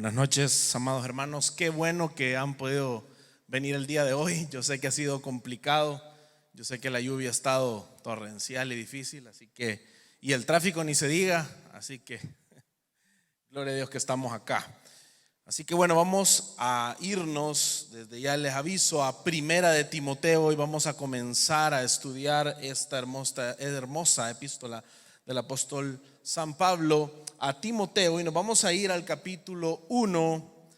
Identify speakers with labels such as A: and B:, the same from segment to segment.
A: Buenas noches, amados hermanos. Qué bueno que han podido venir el día de hoy. Yo sé que ha sido complicado. Yo sé que la lluvia ha estado torrencial y difícil, y el tráfico ni se diga. Así que gloria a Dios que estamos acá. Así que bueno, vamos a irnos, desde ya les aviso, a Primera de Timoteo y vamos a comenzar a estudiar esta hermosa epístola del apóstol San Pablo a Timoteo, y nos vamos a ir al capítulo 1,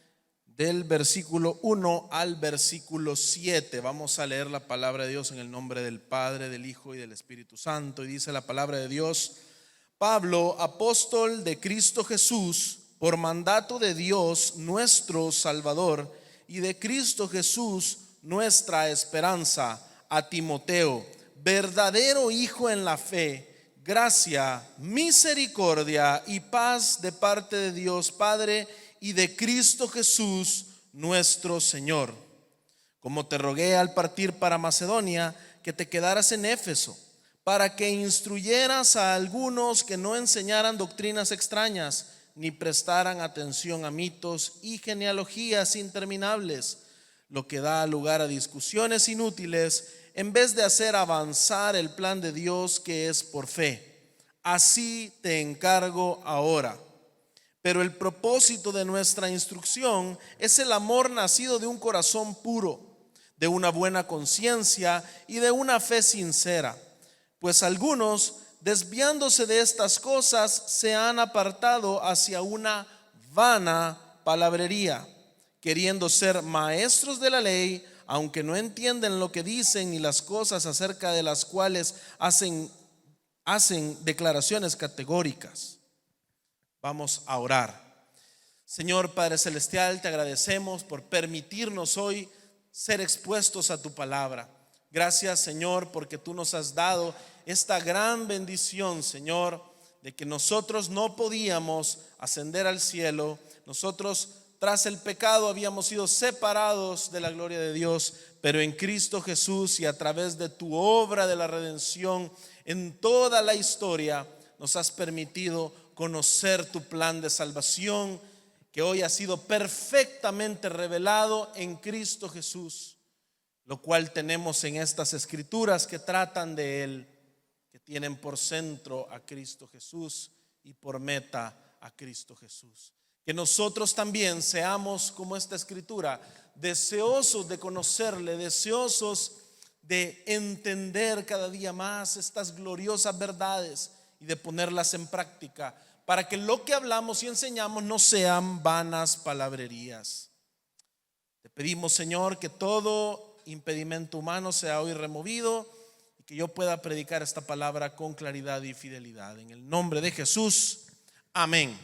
A: del versículo 1 al versículo 7. Vamos a leer la palabra de Dios en el nombre del Padre, del Hijo y del Espíritu Santo. Y dice la palabra de Dios: Pablo, apóstol de Cristo Jesús, por mandato de Dios nuestro Salvador y de Cristo Jesús nuestra esperanza, a Timoteo, verdadero hijo en la fe, gracia, misericordia y paz de parte de Dios Padre y de Cristo Jesús nuestro Señor. Como te rogué al partir para Macedonia, que te quedaras en Éfeso, para que instruyeras a algunos que no enseñaran doctrinas extrañas, ni prestaran atención a mitos y genealogías interminables, lo que da lugar a discusiones inútiles, en vez de hacer avanzar el plan de Dios, que es por fe. Así te encargo ahora. Pero el propósito de nuestra instrucción es el amor nacido de un corazón puro, de una buena conciencia y de una fe sincera. Pues algunos, desviándose de estas cosas, se han apartado hacia una vana palabrería, queriendo ser maestros de la ley, aunque no entienden lo que dicen ni las cosas acerca de las cuales hacen declaraciones categóricas. Vamos a orar. Señor Padre Celestial, te agradecemos por permitirnos hoy ser expuestos a tu palabra. Gracias, Señor, porque tú nos has dado esta gran bendición, Señor, de que nosotros no podíamos ascender al cielo. Nosotros, tras el pecado, habíamos sido separados de la gloria de Dios, pero en Cristo Jesús y a través de tu obra de la redención en toda la historia, nos has permitido conocer tu plan de salvación, que hoy ha sido perfectamente revelado en Cristo Jesús, lo cual tenemos en estas escrituras que tratan de Él, que tienen por centro a Cristo Jesús y por meta a Cristo Jesús. Que nosotros también seamos como esta escritura, deseosos de conocerle, deseosos de entender cada día más estas gloriosas verdades y de ponerlas en práctica, para que lo que hablamos y enseñamos no sean vanas palabrerías. Te pedimos, Señor, que todo impedimento humano sea hoy removido y que yo pueda predicar esta palabra con claridad y fidelidad. En el nombre de Jesús, amén.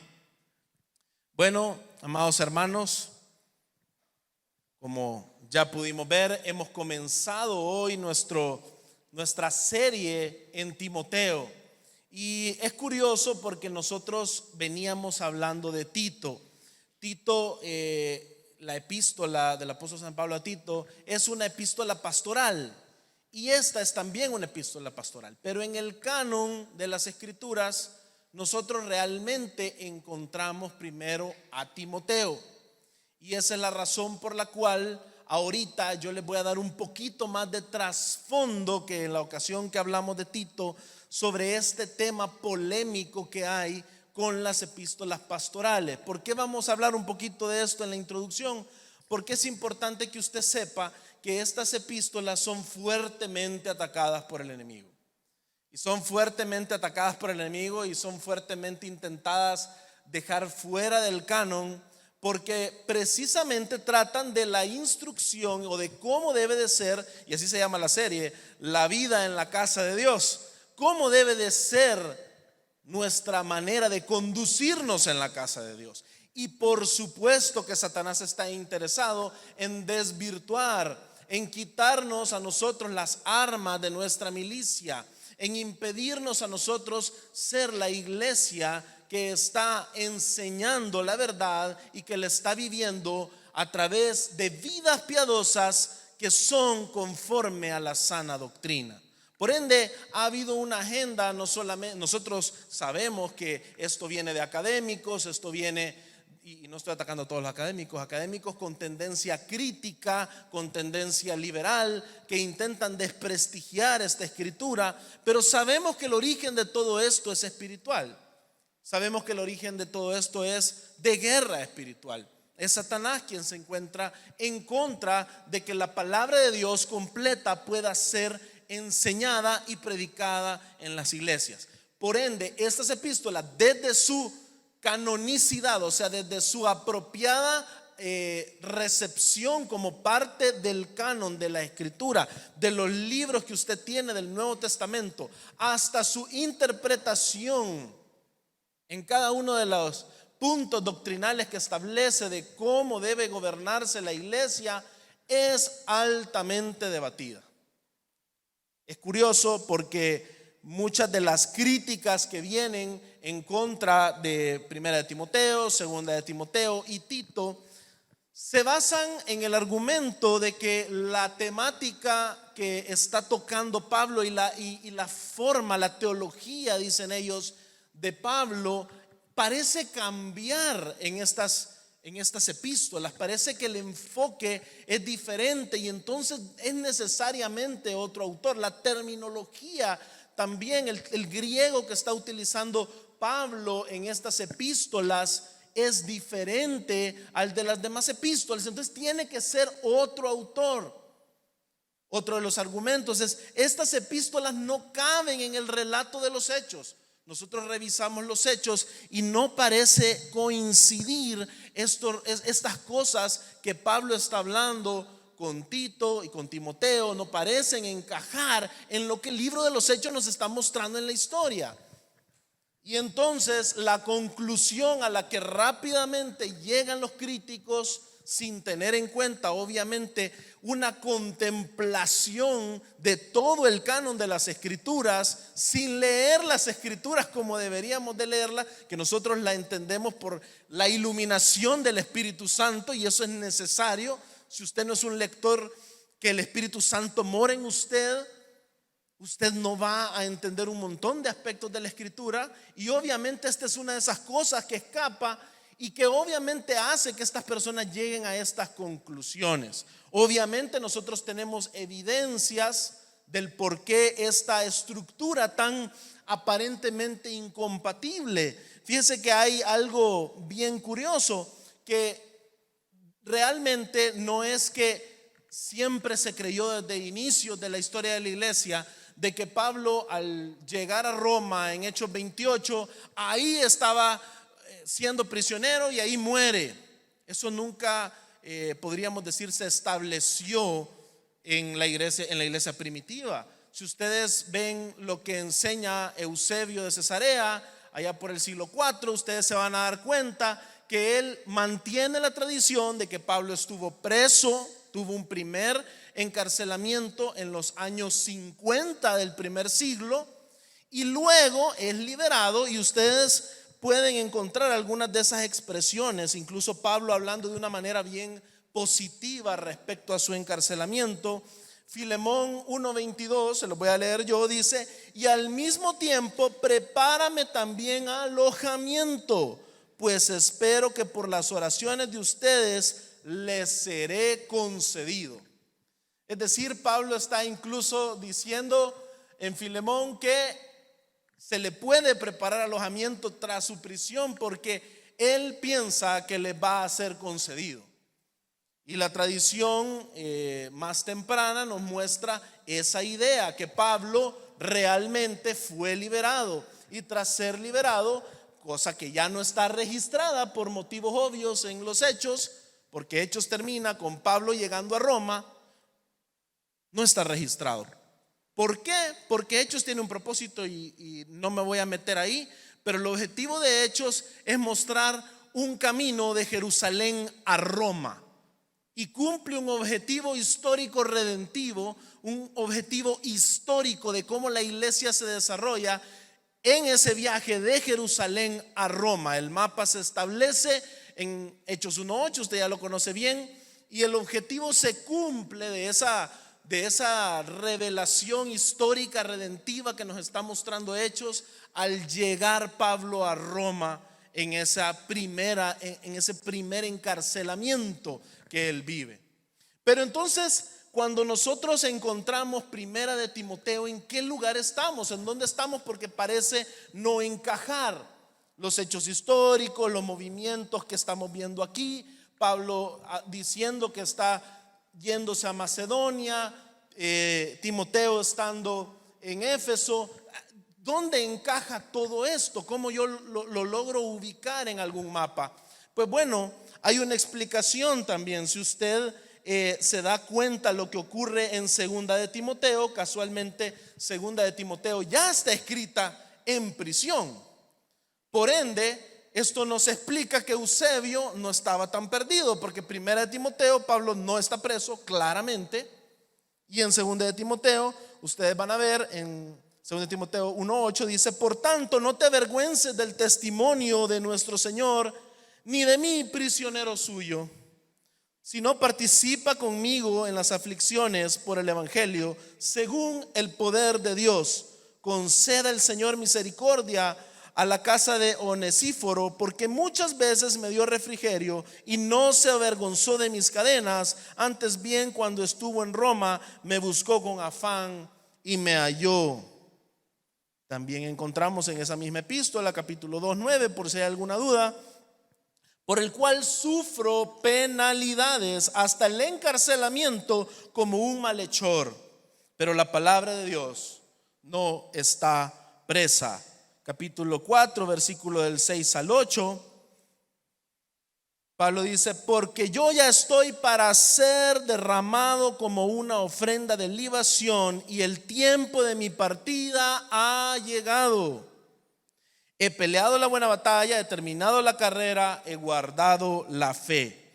A: Bueno, amados hermanos, como ya pudimos ver, hemos comenzado hoy nuestra serie en Timoteo. Y es curioso porque nosotros veníamos hablando de Tito. La epístola del apóstol San Pablo a Tito es una epístola pastoral, y esta es también una epístola pastoral. Pero en el canon de las escrituras, nosotros realmente encontramos primero a Timoteo. Y esa es la razón por la cual ahorita yo les voy a dar un poquito más de trasfondo que en la ocasión que hablamos de Tito, sobre este tema polémico que hay con las epístolas pastorales. ¿Por qué vamos a hablar un poquito de esto en la introducción? Porque es importante que usted sepa que estas epístolas son fuertemente atacadas por el enemigo. Y son fuertemente atacadas por el enemigo y son fuertemente intentadas dejar fuera del canon, porque precisamente tratan de la instrucción o de cómo debe de ser, y así se llama la serie, la vida en la casa de Dios. Cómo debe de ser nuestra manera de conducirnos en la casa de Dios. Y por supuesto que Satanás está interesado en desvirtuar, en quitarnos a nosotros las armas de nuestra milicia, en impedirnos a nosotros ser la iglesia que está enseñando la verdad y que la está viviendo a través de vidas piadosas que son conforme a la sana doctrina. Por ende, ha habido una agenda. No solamente nosotros sabemos que esto viene de académicos, esto viene y no estoy atacando a todos los académicos con tendencia crítica, con tendencia liberal, que intentan desprestigiar esta escritura, pero sabemos que el origen de todo esto es espiritual. Sabemos que el origen de todo esto es de guerra espiritual. Es Satanás quien se encuentra en contra de que la palabra de Dios completa pueda ser enseñada y predicada en las iglesias. Por ende, estas epístolas, desde su canonicidad, o sea, desde su apropiada recepción como parte del canon de la escritura, de los libros que usted tiene del Nuevo Testamento, hasta su interpretación en cada uno de los puntos doctrinales que establece de cómo debe gobernarse la iglesia, es altamente debatida. Es curioso porque muchas de las críticas que vienen en contra de Primera de Timoteo, Segunda de Timoteo y Tito se basan en el argumento de que la temática que está tocando Pablo y la forma, la teología, dicen ellos, de Pablo parece cambiar en estas epístolas. Parece que el enfoque es diferente y entonces es necesariamente otro autor. La terminología también, el griego que está utilizando Pablo en estas epístolas es diferente al de las demás epístolas. Entonces tiene que ser otro autor. Otro de los argumentos es: estas epístolas no caben en el relato de los hechos. Nosotros revisamos los hechos y no parece coincidir estas cosas que Pablo está hablando con Tito y con Timoteo, no parecen encajar en lo que el libro de los hechos nos está mostrando en la historia. Y entonces la conclusión a la que rápidamente llegan los críticos, sin tener en cuenta obviamente una contemplación de todo el canon de las escrituras, sin leer las escrituras como deberíamos de leerlas, que nosotros la entendemos por la iluminación del Espíritu Santo, y eso es necesario. Si usted no es un lector que el Espíritu Santo mora en usted, usted no va a entender un montón de aspectos de la escritura. Y obviamente esta es una de esas cosas que escapa y que obviamente hace que estas personas lleguen a estas conclusiones. Obviamente nosotros tenemos evidencias del por qué esta estructura tan aparentemente incompatible. Fíjese que hay algo bien curioso, que realmente no es que siempre se creyó desde inicios de la historia de la iglesia de que Pablo, al llegar a Roma en Hechos 28, ahí estaba siendo prisionero y ahí muere. Eso nunca podríamos decir se estableció en la iglesia primitiva. Si ustedes ven lo que enseña Eusebio de Cesarea allá por el siglo IV, ustedes se van a dar cuenta que él mantiene la tradición de que Pablo estuvo preso, tuvo un primer encarcelamiento en los años 50 del primer siglo y luego es liberado. Y ustedes pueden encontrar algunas de esas expresiones, incluso Pablo hablando de una manera bien positiva respecto a su encarcelamiento. Filemón 1:22, se lo voy a leer yo, dice: y al mismo tiempo prepárame también alojamiento, pues espero que por las oraciones de ustedes les seré concedido. Es decir, Pablo está incluso diciendo en Filemón que se le puede preparar alojamiento tras su prisión, porque él piensa que le va a ser concedido. Y la tradición más temprana nos muestra esa idea, que Pablo realmente fue liberado, y tras ser liberado, cosa que ya no está registrada por motivos obvios en los hechos, porque Hechos termina con Pablo llegando a Roma, no está registrado. ¿Por qué? Porque Hechos tiene un propósito y no me voy a meter ahí, pero el objetivo de Hechos es mostrar un camino de Jerusalén a Roma, y cumple un objetivo histórico redentivo, un objetivo histórico de cómo la iglesia se desarrolla en ese viaje de Jerusalén a Roma. El mapa se establece en Hechos 1:8, usted ya lo conoce bien, y el objetivo se cumple de esa revelación histórica redentiva que nos está mostrando Hechos al llegar Pablo a Roma en ese primer encarcelamiento que él vive. Pero entonces, cuando nosotros encontramos Primera de Timoteo, ¿en qué lugar estamos? ¿En dónde estamos? Porque parece no encajar los hechos históricos, los movimientos que estamos viendo aquí. Pablo diciendo que está yéndose a Macedonia, Timoteo estando en Éfeso. ¿Dónde encaja todo esto? ¿Cómo yo lo logro ubicar en algún mapa? Pues bueno, hay una explicación también. Si usted se da cuenta lo que ocurre en Segunda de Timoteo, casualmente Segunda de Timoteo ya está escrita en prisión. Por ende, esto nos explica que Eusebio no estaba tan perdido, porque Primera de Timoteo, Pablo no está preso claramente, y en Segunda de Timoteo, ustedes van a ver en Segunda de Timoteo 1:8 dice: por tanto, no te avergüences del testimonio de nuestro Señor, ni de mí, prisionero suyo, sino participa conmigo en las aflicciones por el evangelio, según el poder de Dios. Conceda el Señor misericordia a la casa de Onesíforo, porque muchas veces me dio refrigerio y no se avergonzó de mis cadenas. Antes bien, cuando estuvo en Roma, me buscó con afán y me halló. También encontramos en esa misma epístola, capítulo 2:9, por si hay alguna duda: por el cual sufro penalidades hasta el encarcelamiento como un malhechor, pero la palabra de Dios no está presa. Capítulo 4, versículo del 6 al 8, Pablo dice: porque yo ya estoy para ser derramado como una ofrenda de libación, y el tiempo de mi partida ha llegado. He peleado la buena batalla, he terminado la carrera, he guardado la fe.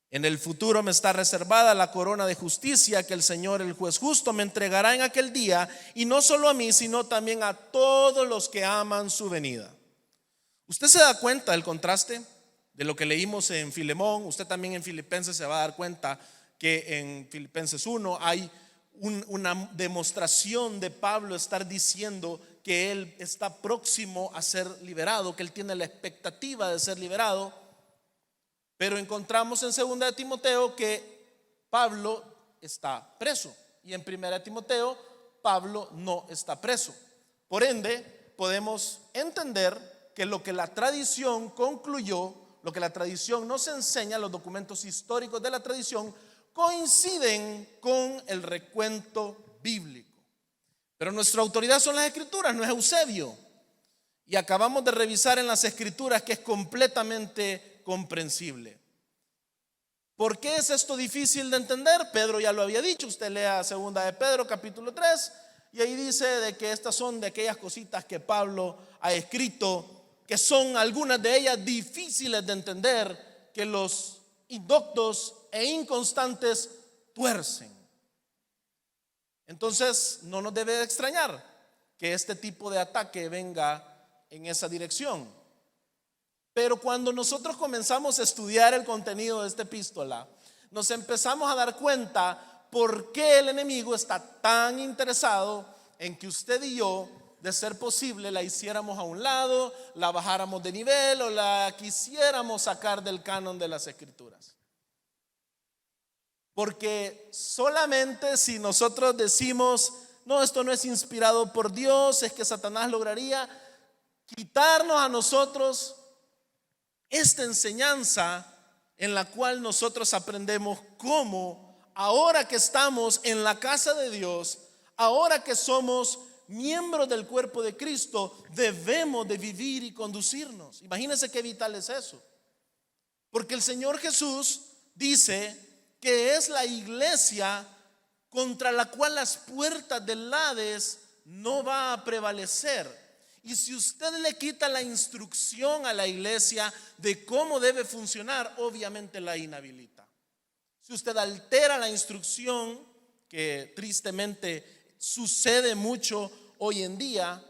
A: En el futuro me está reservada la corona de justicia que el Señor, el juez justo, me entregará en aquel día, y no solo a mí, sino también a todos los que aman su venida. ¿Usted se da cuenta del contraste de lo que leímos en Filemón? Usted también en Filipenses se va a dar cuenta que en Filipenses 1 hay una demostración de Pablo estar diciendo que él está próximo a ser liberado, que él tiene la expectativa de ser liberado. Pero encontramos en Segunda de Timoteo que Pablo está preso, y en Primera de Timoteo Pablo no está preso. Por ende, podemos entender que lo que la tradición concluyó, lo que la tradición nos enseña, los documentos históricos de la tradición coinciden con el recuento bíblico. Pero nuestra autoridad son las Escrituras, no es Eusebio. Y acabamos de revisar en las Escrituras que es completamente comprensible. ¿Por qué es esto difícil de entender? Pedro ya lo había dicho. Usted lea Segunda de Pedro capítulo 3, y ahí dice de que estas son de aquellas cositas que Pablo ha escrito, que son algunas de ellas difíciles de entender, que los indoctos e inconstantes tuercen. Entonces no nos debe extrañar que este tipo de ataque venga en esa dirección. Pero cuando nosotros comenzamos a estudiar el contenido de esta epístola, nos empezamos a dar cuenta por qué el enemigo está tan interesado en que usted y yo, de ser posible, la hiciéramos a un lado, la bajáramos de nivel o la quisiéramos sacar del canon de las Escrituras. Porque solamente si nosotros decimos: no, esto no es inspirado por Dios, es que Satanás lograría quitarnos a nosotros esta enseñanza en la cual nosotros aprendemos cómo, ahora que estamos en la casa de Dios, ahora que somos miembros del cuerpo de Cristo, debemos de vivir y conducirnos. Imagínense qué vital es eso. Porque el Señor Jesús dice que es la iglesia contra la cual las puertas del Hades no va a prevalecer. Y si usted le quita la instrucción a la iglesia de cómo debe funcionar, obviamente la inhabilita. Si usted altera la instrucción, que tristemente sucede mucho hoy en día,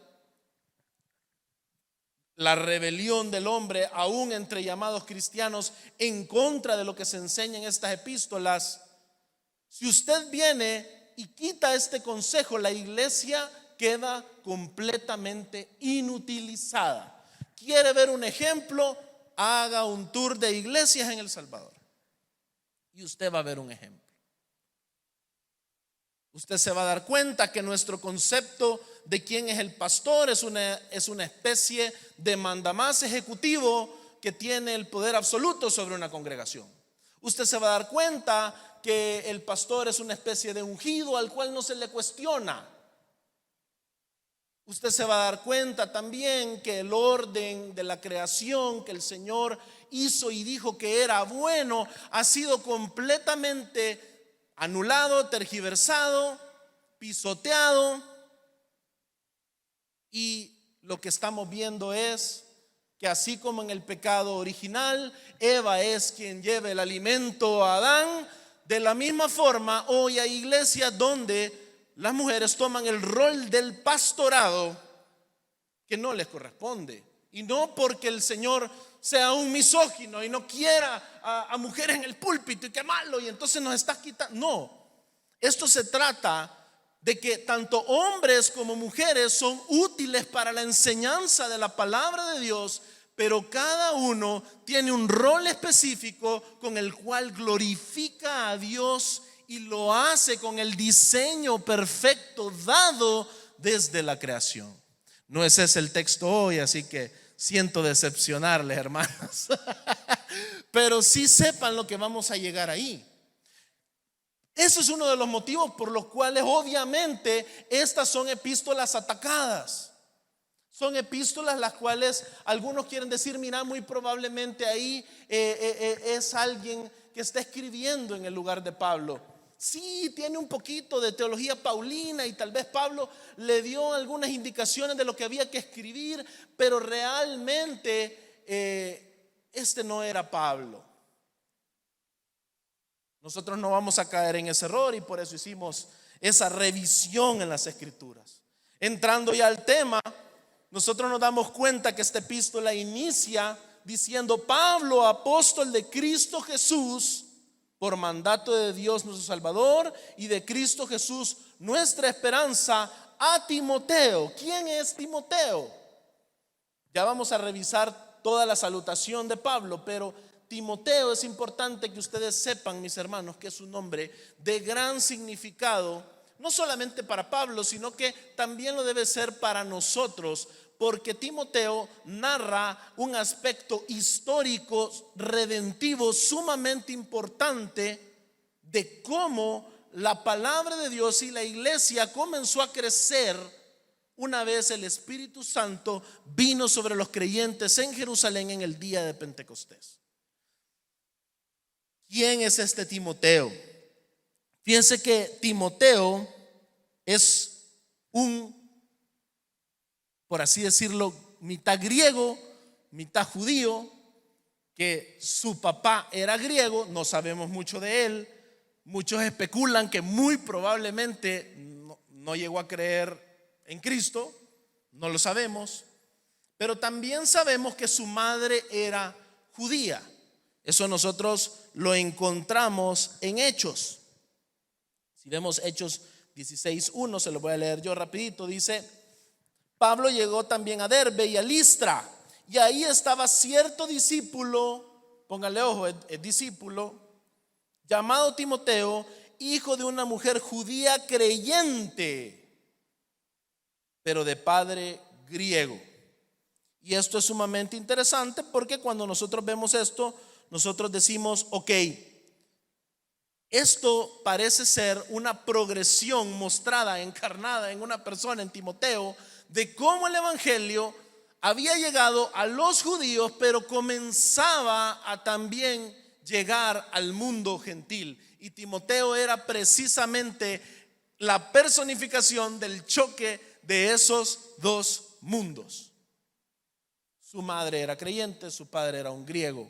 A: la rebelión del hombre, aún entre llamados cristianos, en contra de lo que se enseña en estas epístolas, si usted viene y quita este consejo, la iglesia queda completamente inutilizada. ¿Quiere ver un ejemplo? Haga un tour de iglesias en El Salvador y usted va a ver un ejemplo. Usted se va a dar cuenta que nuestro concepto de quién es el pastor es una especie de mandamás ejecutivo que tiene el poder absoluto sobre una congregación. Usted se va a dar cuenta que el pastor es una especie de ungido al cual no se le cuestiona. Usted se va a dar cuenta también que el orden de la creación que el Señor hizo y dijo que era bueno ha sido completamente anulado, tergiversado, pisoteado, y lo que estamos viendo es que así como en el pecado original Eva es quien lleva el alimento a Adán, de la misma forma hoy hay iglesias donde las mujeres toman el rol del pastorado que no les corresponde, y no porque el Señor sea un misógino y no quiera a mujeres en el púlpito y qué malo, y entonces nos está quitando. No, esto se trata de que tanto hombres como mujeres son útiles para la enseñanza de la palabra de Dios, pero cada uno tiene un rol específico con el cual glorifica a Dios y lo hace con el diseño perfecto dado desde la creación. No ese es el texto hoy, así que siento decepcionarles, hermanos. Pero sí sepan lo que vamos a llegar ahí. Eso es uno de los motivos por los cuales obviamente estas son epístolas atacadas. Son epístolas las cuales algunos quieren decir, mira, muy probablemente ahí es alguien que está escribiendo en el lugar de Pablo. Sí, tiene un poquito de teología paulina y tal vez Pablo le dio algunas indicaciones de lo que había que escribir, pero realmente este no era Pablo. Nosotros no vamos a caer en ese error y por eso hicimos esa revisión en las Escrituras. Entrando ya al tema, nosotros nos damos cuenta que esta epístola inicia diciendo: Pablo, apóstol de Cristo Jesús, por mandato de Dios nuestro Salvador y de Cristo Jesús nuestra esperanza, a Timoteo. ¿Quién es Timoteo? Ya vamos a revisar toda la salutación de Pablo, pero Timoteo es importante que ustedes sepan, mis hermanos, que es un nombre de gran significado, no solamente para Pablo, sino que también lo debe ser para nosotros, porque Timoteo narra un aspecto histórico, redentivo, sumamente importante de cómo la palabra de Dios y la iglesia comenzó a crecer una vez el Espíritu Santo vino sobre los creyentes en Jerusalén en el día de Pentecostés. ¿Quién es este Timoteo? Fíjense que Timoteo es por así decirlo, mitad griego, mitad judío, que su papá era griego, no sabemos mucho de él. Muchos especulan que muy probablemente no llegó a creer en Cristo, no lo sabemos, pero también sabemos que su madre era judía. Eso nosotros lo encontramos en Hechos. Si vemos Hechos 16:1, se lo voy a leer yo rapidito, dice: Pablo llegó también a Derbe y a Listra, y ahí estaba cierto discípulo, póngale ojo, es discípulo, llamado Timoteo, hijo de una mujer judía creyente, pero de padre griego. Y esto es sumamente interesante porque cuando nosotros vemos esto, nosotros decimos: ok, esto parece ser una progresión mostrada, encarnada en una persona, en Timoteo, de cómo el evangelio había llegado a los judíos, pero comenzaba a también llegar al mundo gentil. Y Timoteo era precisamente la personificación del choque de esos dos mundos. Su madre era creyente, su padre era un griego.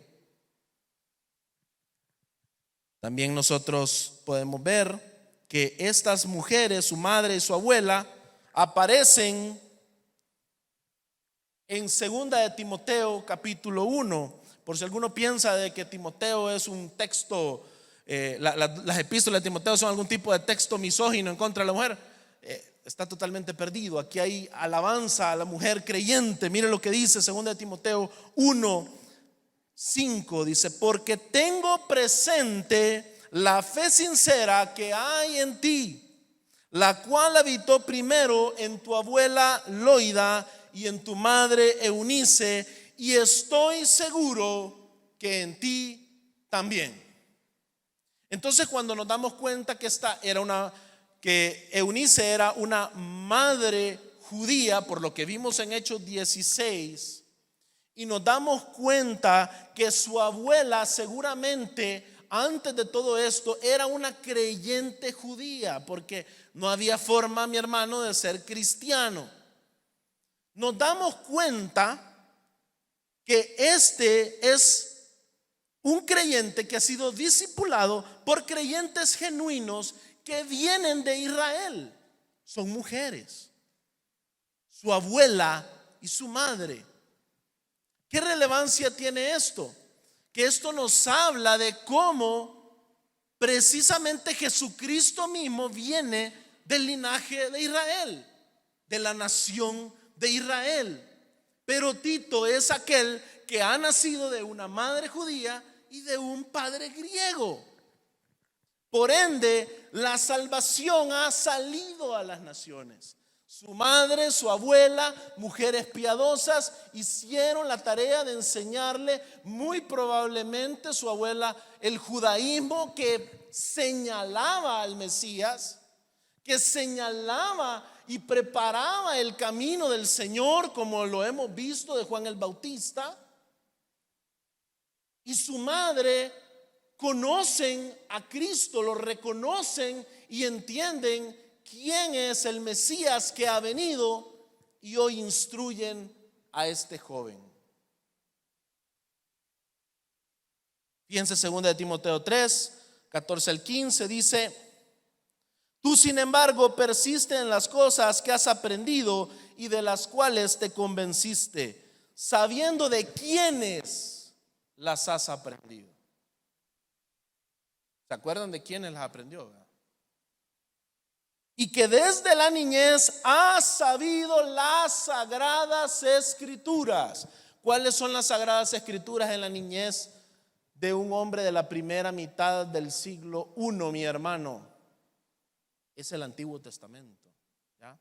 A: También nosotros podemos ver que estas mujeres, su madre y su abuela, aparecen en 2 de Timoteo capítulo 1. Por si alguno piensa de que Timoteo es un texto, las epístolas de Timoteo son algún tipo de texto misógino en contra de la mujer, está totalmente perdido. Aquí hay alabanza a la mujer creyente. Mire lo que dice 2 Timoteo 1:5, dice: porque tengo presente la fe sincera que hay en ti, la cual habitó primero en tu abuela Loida y en tu madre Eunice, y estoy seguro que en ti también. Entonces, cuando nos damos cuenta que que Eunice era una madre judía, por lo que vimos en Hechos 16, y nos damos cuenta que su abuela seguramente antes de todo esto era una creyente judía, porque no había forma, mi hermano, de ser cristiano. Nos damos cuenta que este es un creyente que ha sido discipulado por creyentes genuinos que vienen de Israel. Son mujeres, su abuela y su madre. ¿Qué relevancia tiene esto? Que esto nos habla de cómo precisamente Jesucristo mismo viene del linaje de Israel, de la nación de Israel. Pero Tito es aquel que ha nacido de una madre judía y de un padre griego. Por ende, la salvación ha salido a las naciones. Su madre, su abuela, mujeres piadosas, hicieron la tarea de enseñarle, muy probablemente su abuela, el judaísmo que señalaba al Mesías, que señalaba y preparaba el camino del Señor, como lo hemos visto de Juan el Bautista. Y su madre conocen a Cristo, lo reconocen y entienden quién es el Mesías que ha venido, y hoy instruyen a este joven. Fíjense 2 Timoteo 3:14-15, dice: tú, sin embargo, persiste en las cosas que has aprendido y de las cuales te convenciste, sabiendo de quiénes las has aprendido. ¿Se acuerdan de quiénes las aprendió? Y que desde la niñez has sabido las sagradas escrituras. ¿Cuáles son las sagradas escrituras en la niñez de un hombre de la primera mitad del siglo I, mi hermano? Es el Antiguo Testamento, ¿ya?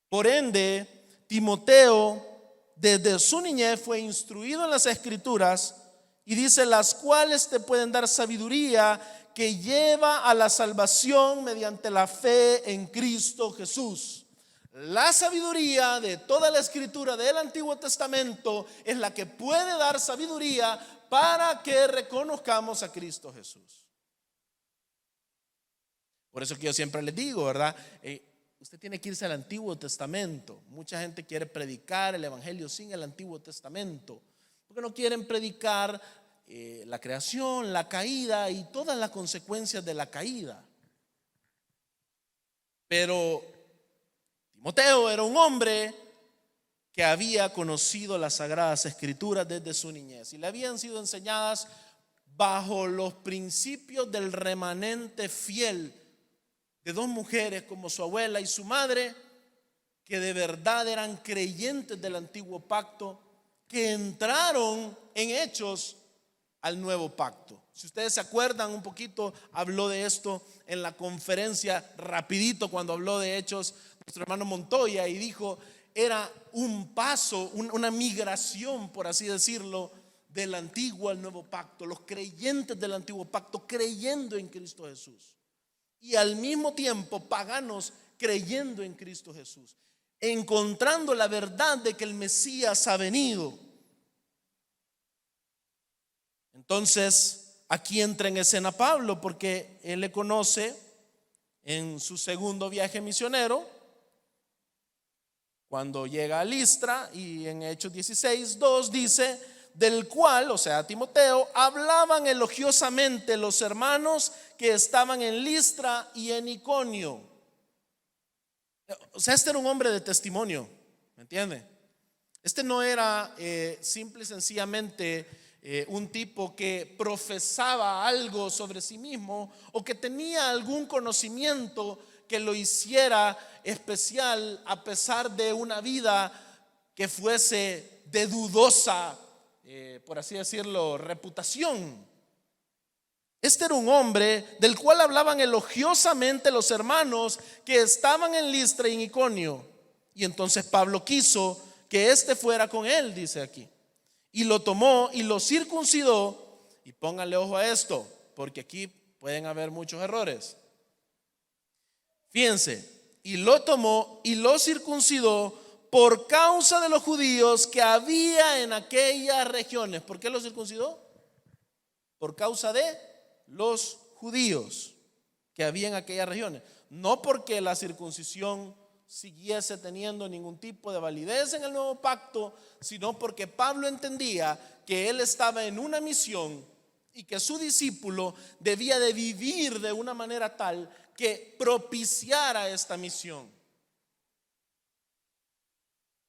A: Por ende, Timoteo desde su niñez fue instruido en las escrituras, y dice: las cuales te pueden dar sabiduría que lleva a la salvación mediante la fe en Cristo Jesús. La sabiduría de toda la escritura del Antiguo Testamento es la que puede dar sabiduría para que reconozcamos a Cristo Jesús. Por eso que yo siempre les digo, ¿verdad? Usted tiene que irse al Antiguo Testamento. Mucha gente quiere predicar el Evangelio sin el Antiguo Testamento, porque no quieren predicar la creación, la caída y todas las consecuencias de la caída. Pero Timoteo era un hombre que había conocido las sagradas escrituras desde su niñez y le habían sido enseñadas bajo los principios del remanente fiel de dos mujeres como su abuela y su madre, que de verdad eran creyentes del antiguo pacto, que entraron en Hechos al nuevo pacto. Si ustedes se acuerdan un poquito, habló de esto en la conferencia rapidito cuando habló de Hechos nuestro hermano Montoya, y dijo: era un paso, una migración, por así decirlo, del antiguo al nuevo pacto. Los creyentes del antiguo pacto creyendo en Cristo Jesús, y al mismo tiempo paganos creyendo en Cristo Jesús, encontrando la verdad de que el Mesías ha venido. Entonces aquí entra en escena Pablo, porque él le conoce en su segundo viaje misionero, cuando llega a Listra, y en Hechos 16:2 dice: del cual, o sea, Timoteo, hablaban elogiosamente los hermanos que estaban en Listra y en Iconio. O sea, este era un hombre de testimonio, ¿me entiende? Este no era simple y sencillamente un tipo que profesaba algo sobre sí mismo o que tenía algún conocimiento que lo hiciera especial a pesar de una vida que fuese de dudosa, por así decirlo, reputación. Este era un hombre del cual hablaban elogiosamente los hermanos que estaban en Listra y en Iconio. Y entonces Pablo quiso que éste fuera con él, dice aquí. Y lo tomó y lo circuncidó. Y pónganle ojo a esto, porque aquí pueden haber muchos errores. Fíjense, y lo tomó y lo circuncidó por causa de los judíos que había en aquellas regiones. ¿Por qué lo circuncidó? Por causa de los judíos que había en aquellas regiones. No porque la circuncisión siguiese teniendo ningún tipo de validez en el nuevo pacto, sino porque Pablo entendía que él estaba en una misión y que su discípulo debía de vivir de una manera tal que propiciara esta misión.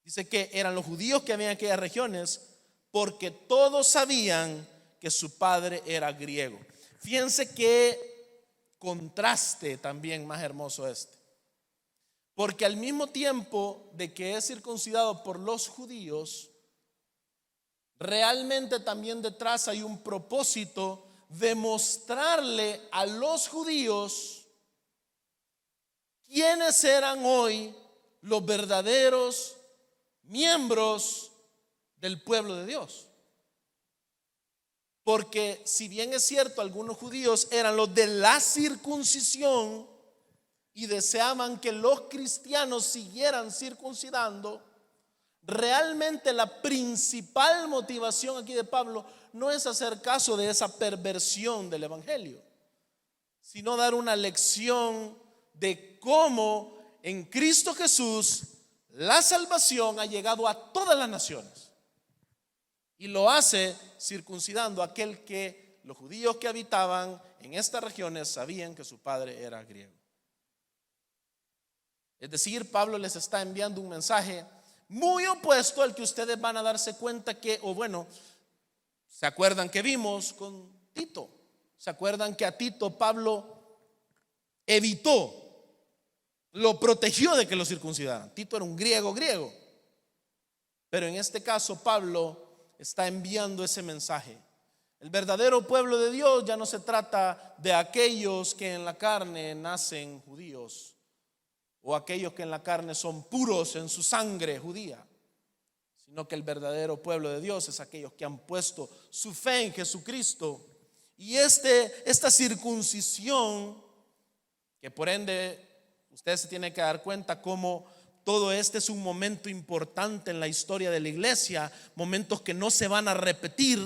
A: Dice que eran los judíos que había en aquellas regiones porque todos sabían que su padre era griego. Fíjense qué contraste también más hermoso este. Porque al mismo tiempo de que es circuncidado por los judíos, realmente también detrás hay un propósito de mostrarle a los judíos quiénes eran hoy los verdaderos miembros del pueblo de Dios. Porque si bien es cierto, algunos judíos eran los de la circuncisión y deseaban que los cristianos siguieran circuncidando, realmente la principal motivación aquí de Pablo no es hacer caso de esa perversión del evangelio, sino dar una lección de cómo en Cristo Jesús la salvación ha llegado a todas las naciones. Y lo hace circuncidando a aquel que los judíos que habitaban en estas regiones sabían que su padre era griego. Es decir, Pablo les está enviando un mensaje muy opuesto al que ustedes van a darse cuenta que, o bueno, ¿se acuerdan que vimos con Tito? ¿Se acuerdan que a Tito Pablo evitó, lo protegió de que lo circuncidaran? Tito era un griego. Pero en este caso Pablo está enviando ese mensaje. El verdadero pueblo de Dios ya no se trata de aquellos que en la carne nacen judíos o aquellos que en la carne son puros en su sangre judía, sino que el verdadero pueblo de Dios es aquellos que han puesto su fe en Jesucristo. Y esta circuncisión, que por ende usted se tiene que dar cuenta cómo todo este es un momento importante en la historia de la iglesia, momentos que no se van a repetir.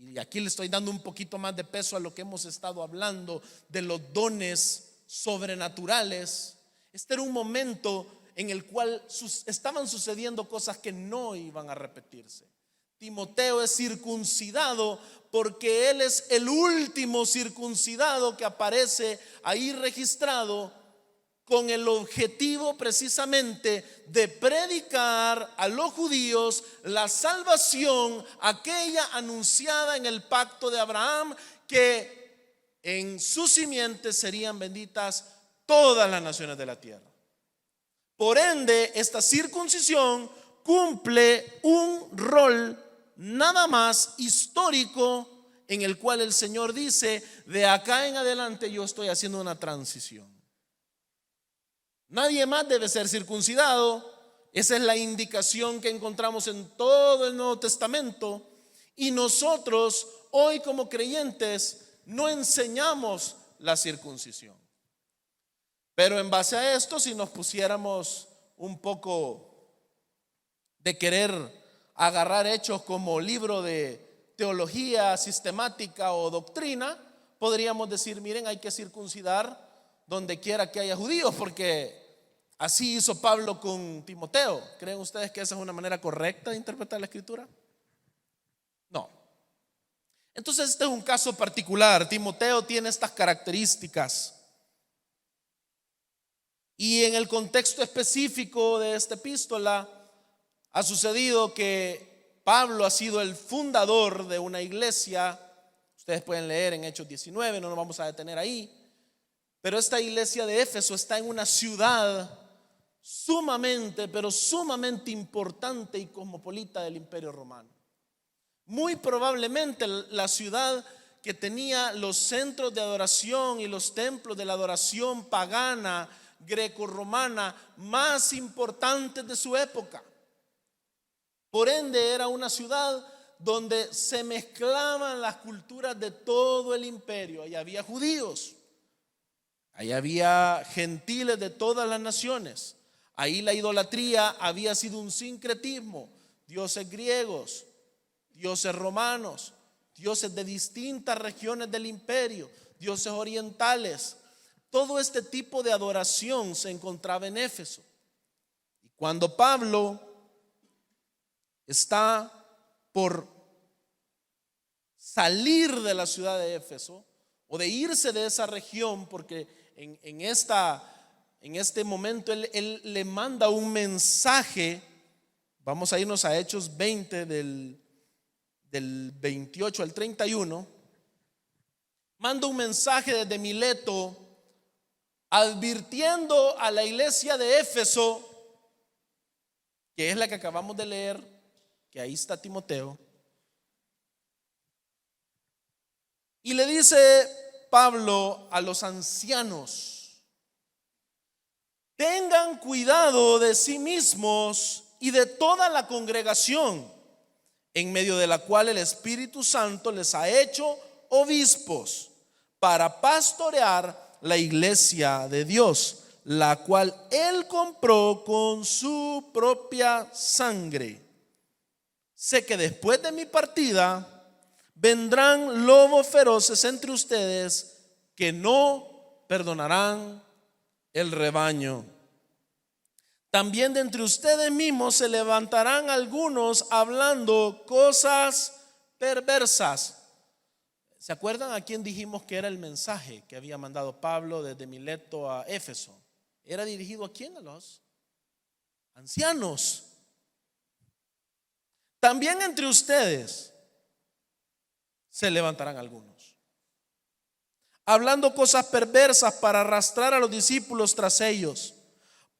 A: Y aquí le estoy dando un poquito más de peso a lo que hemos estado hablando de los dones sobrenaturales. Este era un momento en el cual estaban sucediendo cosas que no iban a repetirse. Timoteo es circuncidado porque él es el último circuncidado que aparece ahí registrado, con el objetivo precisamente de predicar a los judíos la salvación, aquella anunciada en el pacto de Abraham, que en su simiente serían benditas todas las naciones de la tierra. Por ende, esta circuncisión cumple un rol nada más histórico, en el cual el Señor dice: de acá en adelante yo estoy haciendo una transición. Nadie más debe ser circuncidado. Esa es la indicación que encontramos en todo el Nuevo Testamento. Y nosotros hoy como creyentes no enseñamos la circuncisión. Pero en base a esto, si nos pusiéramos un poco de querer agarrar hechos como libro de teología sistemática o doctrina, podríamos decir: miren, hay que circuncidar donde quiera que haya judíos, porque así hizo Pablo con Timoteo. ¿Creen ustedes que esa es una manera correcta de interpretar la escritura? No. Entonces este es un caso particular. Timoteo tiene estas características, y en el contexto específico de esta epístola ha sucedido que Pablo ha sido el fundador de una iglesia. Ustedes pueden leer en Hechos 19, no nos vamos a detener ahí. Pero esta iglesia de Éfeso está en una ciudad sumamente, pero sumamente importante y cosmopolita del Imperio Romano. Muy probablemente la ciudad que tenía los centros de adoración y los templos de la adoración pagana, greco-romana, más importantes de su época. Por ende, era una ciudad donde se mezclaban las culturas de todo el imperio. Ahí había judíos, ahí había gentiles de todas las naciones. Ahí la idolatría había sido un sincretismo: dioses griegos, dioses romanos, dioses de distintas regiones del imperio, dioses orientales. Todo este tipo de adoración se encontraba en Éfeso. Y cuando Pablo está por salir de la ciudad de Éfeso, o de irse de esa región, porque en este momento él le manda un mensaje. Vamos a irnos a Hechos 20 del 28 al 31. Manda un mensaje desde Mileto advirtiendo a la iglesia de Éfeso, que es la que acabamos de leer, que ahí está Timoteo. Y le dice Pablo a los ancianos: tengan cuidado de sí mismos y de toda la congregación, en medio de la cual el Espíritu Santo les ha hecho obispos, para pastorear la iglesia de Dios, la cual Él compró con su propia sangre. Sé que después de mi partida vendrán lobos feroces entre ustedes que no perdonarán el rebaño. También de entre ustedes mismos se levantarán algunos hablando cosas perversas. ¿Se acuerdan a quién dijimos que era el mensaje que había mandado Pablo desde Mileto a Éfeso? ¿Era dirigido a quién? A los ancianos. También entre ustedes se levantarán algunos hablando cosas perversas para arrastrar a los discípulos tras ellos.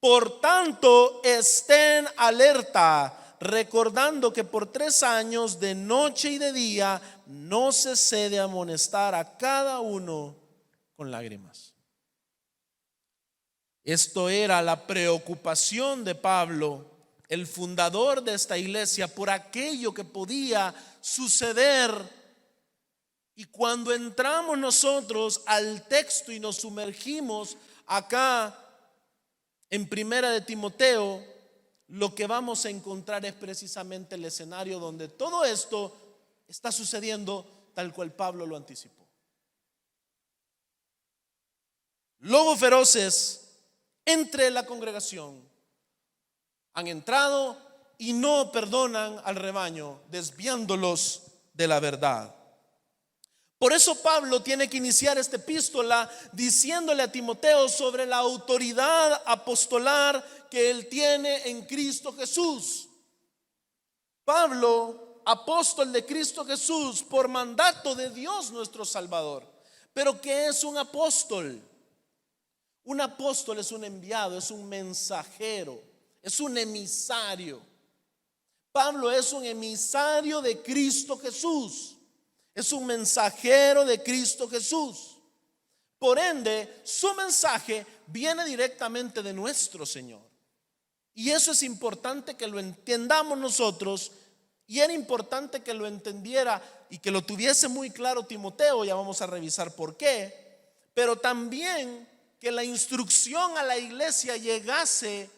A: Por tanto, estén alerta, recordando que por 3 años, de noche y de día, no cesé de amonestar a cada uno con lágrimas. Esto era la preocupación de Pablo, el fundador de esta iglesia, por aquello que podía suceder. Y cuando entramos nosotros al texto y nos sumergimos acá en Primera de Timoteo, lo que vamos a encontrar es precisamente el escenario donde todo esto está sucediendo tal cual Pablo lo anticipó. Lobos feroces entre la congregación han entrado y no perdonan al rebaño, desviándolos de la verdad. Por eso Pablo tiene que iniciar esta epístola diciéndole a Timoteo sobre la autoridad apostolar que él tiene en Cristo Jesús. Pablo, apóstol de Cristo Jesús por mandato de Dios nuestro Salvador. Pero ¿qué es un apóstol? Un apóstol es un enviado, es un mensajero, es un emisario. Pablo es un emisario de Cristo Jesús. Es un mensajero de Cristo Jesús. Por ende, su mensaje viene directamente de nuestro Señor. Y eso es importante que lo entendamos nosotros. Y era importante que lo entendiera y que lo tuviese muy claro Timoteo. Ya vamos a revisar por qué. Pero también que la instrucción a la iglesia llegase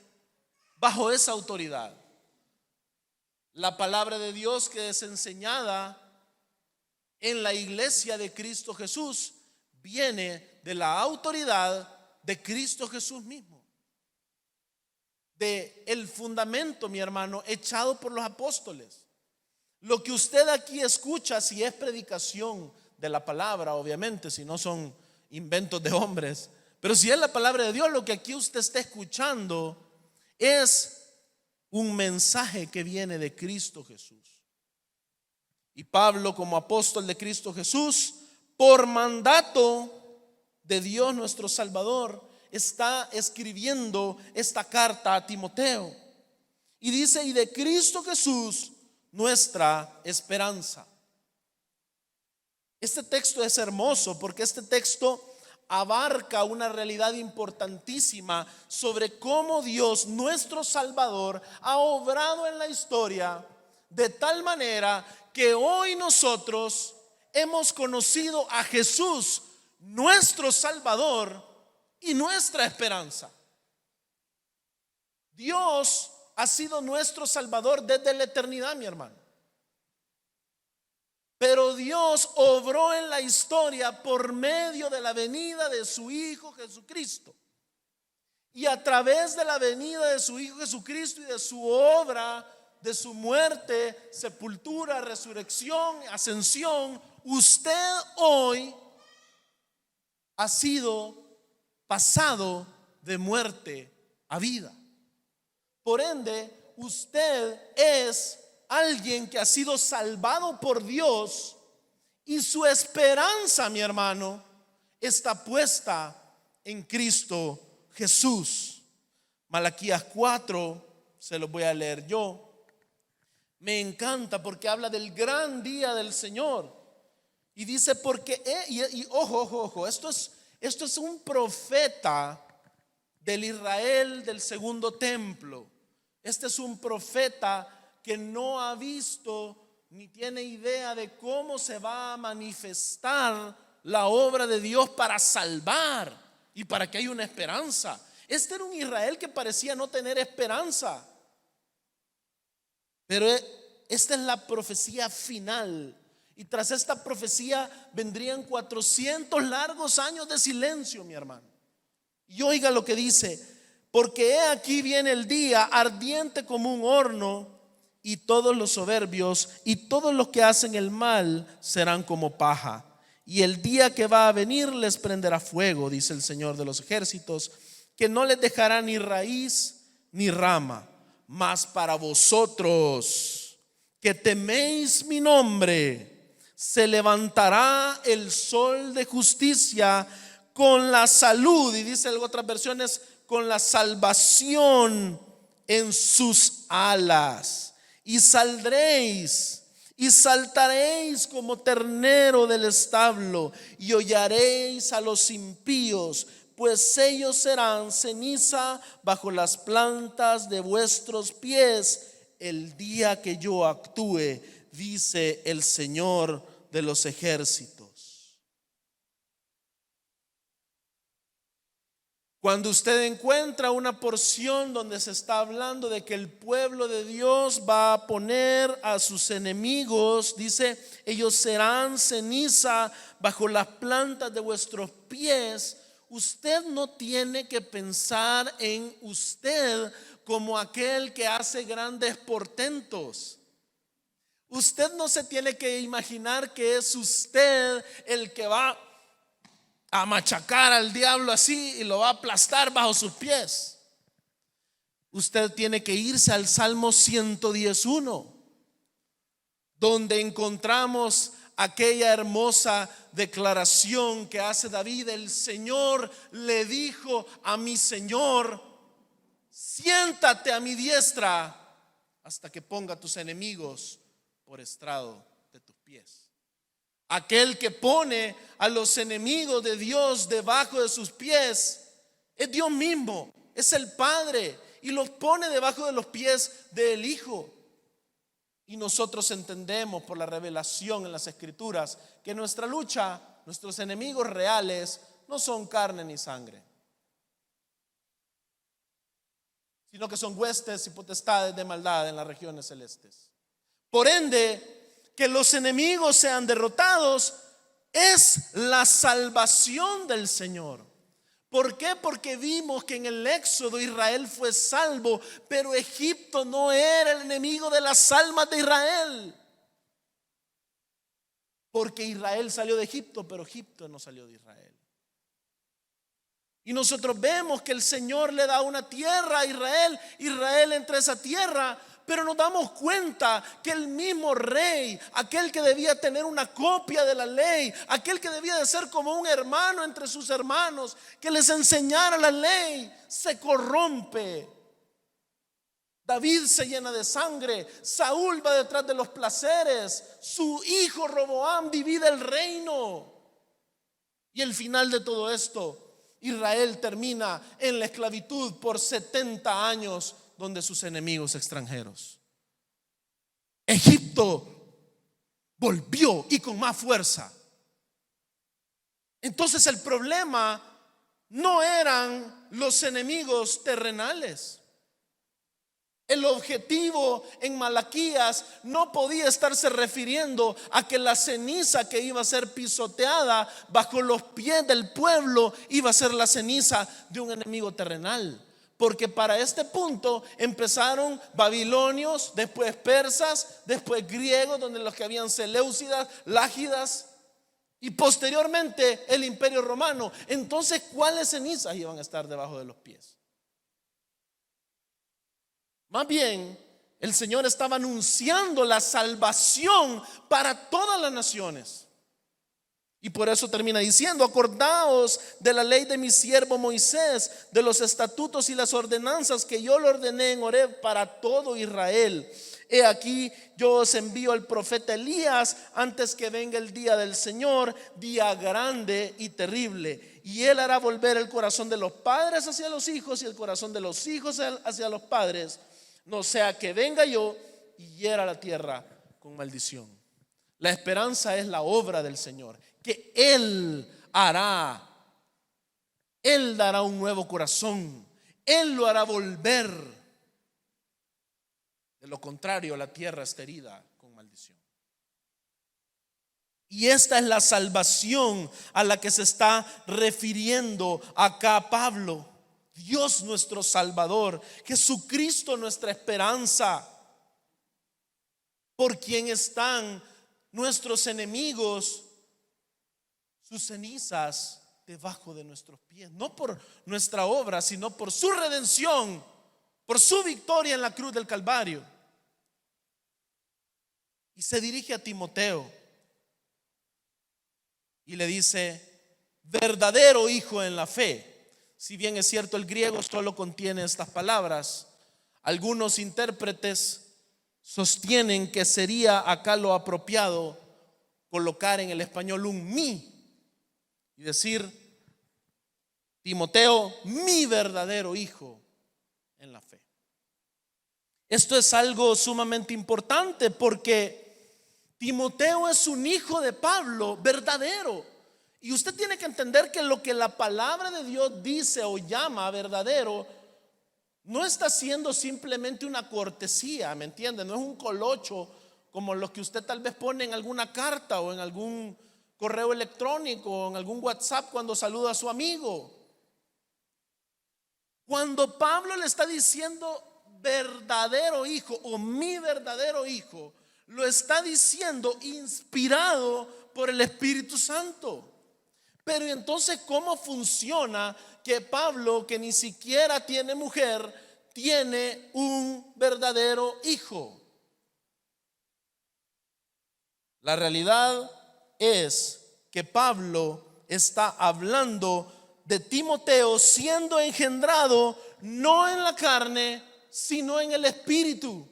A: bajo esa autoridad. La palabra de Dios que es enseñada en la iglesia de Cristo Jesús viene de la autoridad de Cristo Jesús mismo, de el fundamento, mi hermano, echado por los apóstoles. Lo que usted aquí escucha, si es predicación de la palabra, obviamente, si no son inventos de hombres, pero si es la palabra de Dios, lo que aquí usted está escuchando es un mensaje que viene de Cristo Jesús. Y Pablo, como apóstol de Cristo Jesús, por mandato de Dios nuestro Salvador, está escribiendo esta carta a Timoteo. Y dice: y de Cristo Jesús, nuestra esperanza. Este texto es hermoso porque este texto abarca una realidad importantísima sobre cómo Dios, nuestro Salvador, ha obrado en la historia de tal manera que hoy nosotros hemos conocido a Jesús, nuestro Salvador y nuestra esperanza. Dios ha sido nuestro Salvador desde la eternidad, mi hermano. Pero Dios obró en la historia por medio de la venida de su Hijo Jesucristo. Y a través de la venida de su Hijo Jesucristo y de su obra, de su muerte, sepultura, resurrección, ascensión, usted hoy ha sido pasado de muerte a vida. Por ende, usted es alguien que ha sido salvado por Dios, y su esperanza, mi hermano, está puesta en Cristo Jesús. Malaquías 4, se los voy a leer yo. Me encanta porque habla del gran día del Señor. Y dice porque, ojo, esto es un profeta del Israel del segundo templo. Este es un profeta que no ha visto ni tiene idea de cómo se va a manifestar la obra de Dios para salvar y para que haya una esperanza. Este era un Israel que parecía no tener esperanza. Pero esta es la profecía final. Y tras esta profecía vendrían 400 largos años de silencio, mi hermano. Y oiga lo que dice: porque he aquí viene el día ardiente como un horno, y todos los soberbios y todos los que hacen el mal serán como paja. Y el día que va a venir les prenderá fuego, dice el Señor de los ejércitos, que no les dejará ni raíz ni rama. Mas para vosotros que teméis mi nombre, se levantará el sol de justicia con la salud, y dice en otras versiones, con la salvación en sus alas. Y saldréis y saltaréis como ternero del establo, y hollaréis a los impíos, pues ellos serán ceniza bajo las plantas de vuestros pies el día que yo actúe, dice el Señor de los ejércitos. Cuando usted encuentra una porción donde se está hablando de que el pueblo de Dios va a poner a sus enemigos, dice: ellos serán ceniza bajo las plantas de vuestros pies. Usted no tiene que pensar en usted como aquel que hace grandes portentos. Usted no se tiene que imaginar que es usted el que va a machacar al diablo así y lo va a aplastar bajo sus pies. Usted tiene que irse al Salmo 111, donde encontramos aquella hermosa declaración que hace David: el Señor le dijo a mi Señor: siéntate a mi diestra hasta que ponga a tus enemigos por estrado de tus pies. Aquel que pone a los enemigos de Dios debajo de sus pies es Dios mismo, es el Padre, y los pone debajo de los pies del Hijo. Y nosotros entendemos por la revelación en las Escrituras que nuestra lucha, nuestros enemigos reales, no son carne ni sangre, sino que son huestes y potestades de maldad en las regiones celestes. Por ende, que los enemigos sean derrotados es la salvación del Señor. ¿Por qué? Porque vimos que en el Éxodo Israel fue salvo, pero Egipto no era el enemigo de las almas de Israel. Porque Israel salió de Egipto, pero Egipto no salió de Israel. Y nosotros vemos que el Señor le da una tierra a Israel. Israel entra a esa tierra, Pero nos damos cuenta que el mismo rey, aquel que debía tener una copia de la ley, aquel que debía de ser como un hermano entre sus hermanos, que les enseñara la ley, se corrompe. David se llena de sangre, Saúl va detrás de los placeres, su hijo Roboam divide el reino. Y el final de todo esto, Israel termina en la esclavitud por 70 años donde sus enemigos extranjeros. Egipto volvió y con más fuerza. Entonces el problema no eran los enemigos terrenales. El objetivo en Malaquías no podía estarse refiriendo a que la ceniza que iba a ser pisoteada bajo los pies del pueblo iba a ser la ceniza de un enemigo terrenal. Porque para este punto empezaron babilonios, después persas, después griegos, donde los que habían seleucidas, lágidas, y posteriormente el imperio romano. Entonces, ¿cuáles cenizas iban a estar debajo de los pies? Más bien, el Señor estaba anunciando la salvación para todas las naciones. Y por eso termina diciendo: acordaos de la ley de mi siervo Moisés, de los estatutos y las ordenanzas que yo le ordené en Horeb para todo Israel. He aquí, yo os envío al profeta Elías antes que venga el día del Señor, día grande y terrible. Y él hará volver el corazón de los padres hacia los hijos y el corazón de los hijos hacia los padres, no sea que venga yo y hiera la tierra con maldición. La esperanza es la obra del Señor, que Él hará. Él dará un nuevo corazón, Él lo hará volver. De lo contrario, la tierra está herida con maldición. Y esta es la salvación a la que se está refiriendo acá Pablo. Dios nuestro Salvador, Jesucristo nuestra esperanza, por quien están nuestros enemigos, sus cenizas debajo de nuestros pies, no por nuestra obra, sino por su redención, por su victoria en la cruz del Calvario. Y se dirige a Timoteo y le dice: verdadero hijo en la fe. Si bien es cierto, el griego solo contiene estas palabras, algunos intérpretes sostienen que sería acá lo apropiado colocar en el español un mi y decir: Timoteo, mi verdadero hijo en la fe. Esto es algo sumamente importante porque Timoteo es un hijo de Pablo verdadero. Y usted tiene que entender que lo que la palabra de Dios dice o llama verdadero no está siendo simplemente una cortesía, ¿me entiende? No es un colocho como los que usted tal vez pone en alguna carta o en algún correo electrónico o en algún WhatsApp cuando saluda a su amigo. Cuando Pablo le está diciendo verdadero hijo o mi verdadero hijo, lo está diciendo inspirado por el Espíritu Santo. Pero entonces, ¿cómo funciona que Pablo, que ni siquiera tiene mujer, tiene un verdadero hijo? La realidad es que Pablo está hablando de Timoteo siendo engendrado no en la carne, sino en el Espíritu.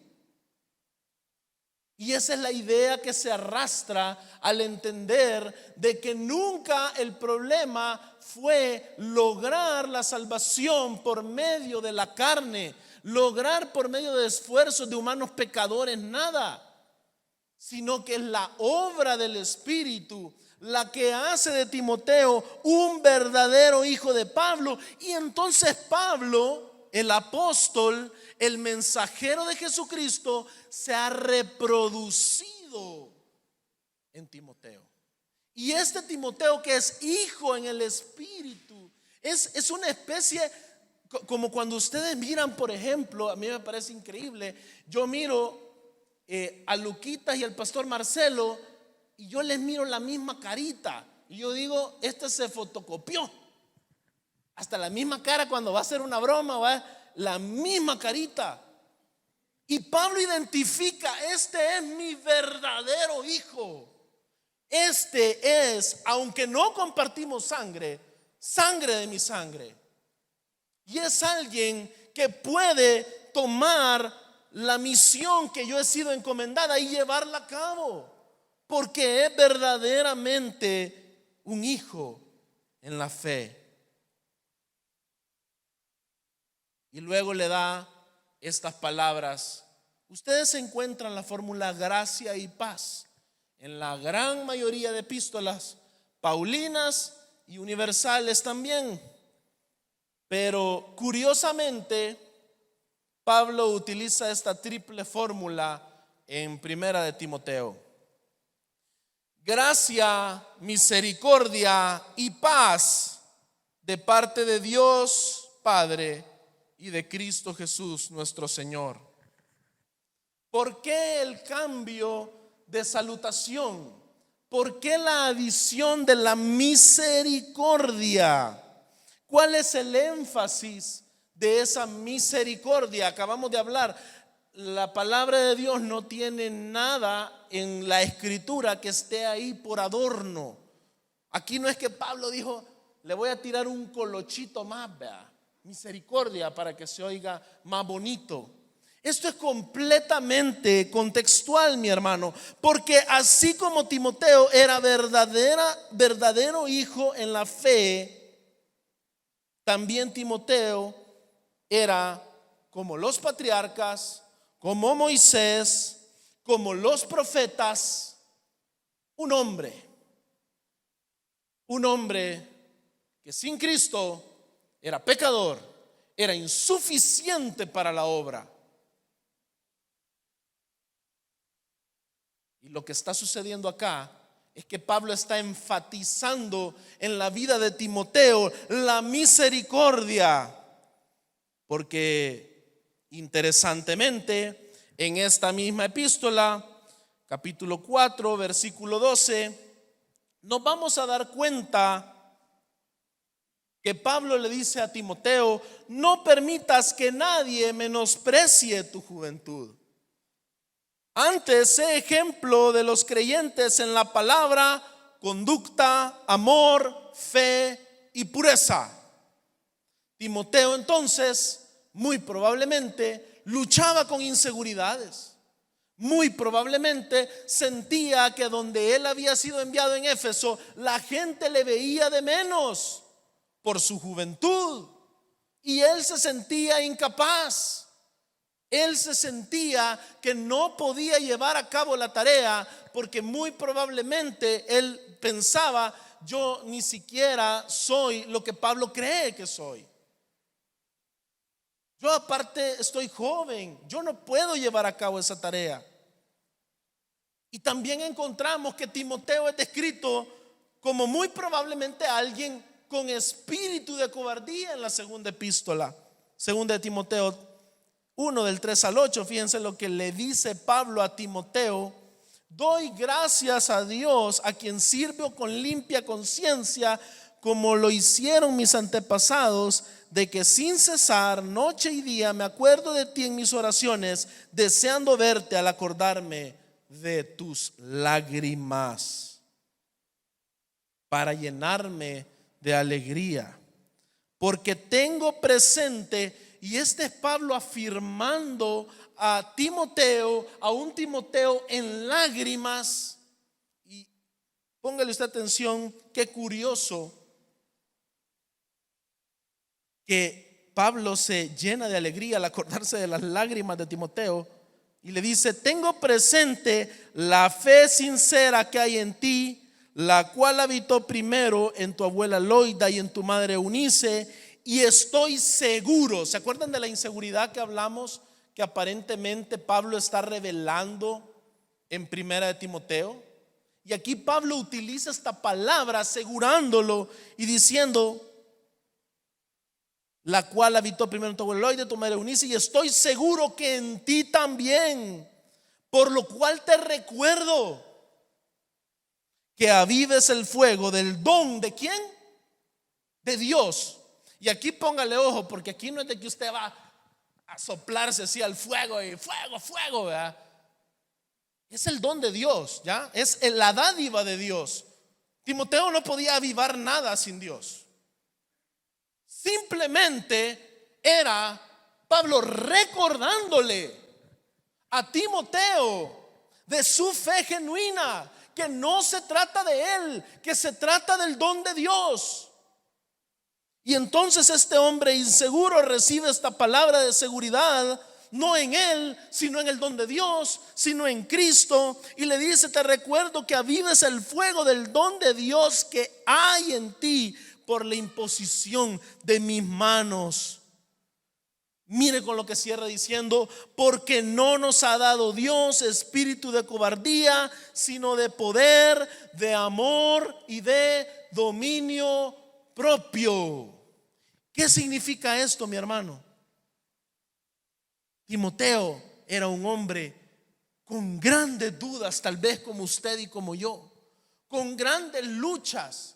A: Y esa es la idea que se arrastra al entender de que nunca el problema fue lograr la salvación por medio de la carne, lograr por medio de esfuerzos de humanos pecadores, nada, sino que es la obra del Espíritu la que hace de Timoteo un verdadero hijo de Pablo. Y entonces Pablo, el apóstol, el mensajero de Jesucristo, se ha reproducido en Timoteo. Y este Timoteo, que es hijo en el Espíritu, es una especie, como cuando ustedes miran, por ejemplo, a mí me parece increíble, yo miro a Luquitas y al pastor Marcelo y yo les miro la misma carita y yo digo: este se fotocopió. Hasta la misma cara cuando va a hacer una broma, ¿va? La misma carita. Y Pablo identifica: este es mi verdadero hijo. Este es, aunque no compartimos sangre, sangre de mi sangre. Y es alguien que puede tomar la misión que yo he sido encomendada y llevarla a cabo, porque es verdaderamente un hijo en la fe. Y luego le da estas palabras. Ustedes encuentran la fórmula gracia y paz en la gran mayoría de epístolas paulinas y universales también. Pero curiosamente, Pablo utiliza esta triple fórmula en Primera de Timoteo: gracia, misericordia y paz de parte de Dios Padre y de Cristo Jesús nuestro Señor. ¿Por qué el cambio de salutación? ¿Por qué la adición de la misericordia? ¿Cuál es el énfasis de esa misericordia? Acabamos de hablar, la palabra de Dios no tiene nada en la escritura que esté ahí por adorno. Aquí no es que Pablo dijo: le voy a tirar un colochito más, vea, misericordia, para que se oiga más bonito. Esto es completamente contextual, mi hermano, porque así como Timoteo era verdadero hijo en la fe, también Timoteo era, como los patriarcas, como Moisés, como los profetas, un hombre que sin Cristo era pecador, era insuficiente para la obra. Y lo que está sucediendo acá es que Pablo está enfatizando en la vida de Timoteo la misericordia, porque interesantemente en esta misma epístola, capítulo 4, versículo 12, nos vamos a dar cuenta que Pablo le dice a Timoteo: no permitas que nadie menosprecie tu juventud. Antes, sé ejemplo de los creyentes en la palabra, conducta, amor, fe y pureza. Timoteo entonces muy probablemente luchaba con inseguridades. Muy probablemente sentía que donde él había sido enviado en Éfeso, la gente le veía de menos por su juventud, y él se sentía incapaz. Él se sentía que no podía llevar a cabo la tarea porque muy probablemente él pensaba: yo ni siquiera soy lo que Pablo cree que soy. Yo aparte estoy joven, yo no puedo llevar a cabo esa tarea. Y también encontramos que Timoteo es descrito como muy probablemente alguien con espíritu de cobardía en la segunda epístola, segunda de Timoteo 1 del 3 al 8. Fíjense lo que le dice Pablo a Timoteo: doy gracias a Dios, a quien sirvo con limpia conciencia, como lo hicieron mis antepasados, de que sin cesar, noche y día, me acuerdo de ti en mis oraciones, deseando verte al acordarme de tus lágrimas, para llenarme de alegría, porque tengo presente. Y este es Pablo afirmando a Timoteo, a un Timoteo en lágrimas. Y póngale usted atención, qué curioso que Pablo se llena de alegría al acordarse de las lágrimas de Timoteo, y le dice: tengo presente la fe sincera que hay en ti, la cual habitó primero en tu abuela Loida y en tu madre Eunice, y estoy seguro. ¿Se acuerdan de la inseguridad que hablamos, que aparentemente Pablo está revelando en Primera de Timoteo? Y aquí Pablo utiliza esta palabra asegurándolo y diciendo: la cual habitó primero en tu abuela Loida, tu madre Eunice, y estoy seguro que en ti también, por lo cual te recuerdo que avives el fuego del don de ¿quién? De Dios. Y aquí póngale ojo, porque aquí no es de que usted va a soplarse así al fuego y fuego, fuego, ¿verdad? Es el don de Dios, ¿ya? Es la dádiva de Dios. Timoteo no podía avivar nada sin Dios. Simplemente era Pablo recordándole a Timoteo de su fe genuina, que no se trata de él, que se trata del don de Dios. Y entonces este hombre inseguro recibe esta palabra de seguridad, no en él, sino en el don de Dios, sino en Cristo, y le dice: te recuerdo que avives el fuego del don de Dios que hay en ti por la imposición de mis manos. Mire con lo que cierra diciendo: porque no nos ha dado Dios espíritu de cobardía, sino de poder, de amor y de dominio propio. ¿Qué significa esto, mi hermano? Timoteo era un hombre con grandes dudas, tal vez como usted y como yo, con grandes luchas,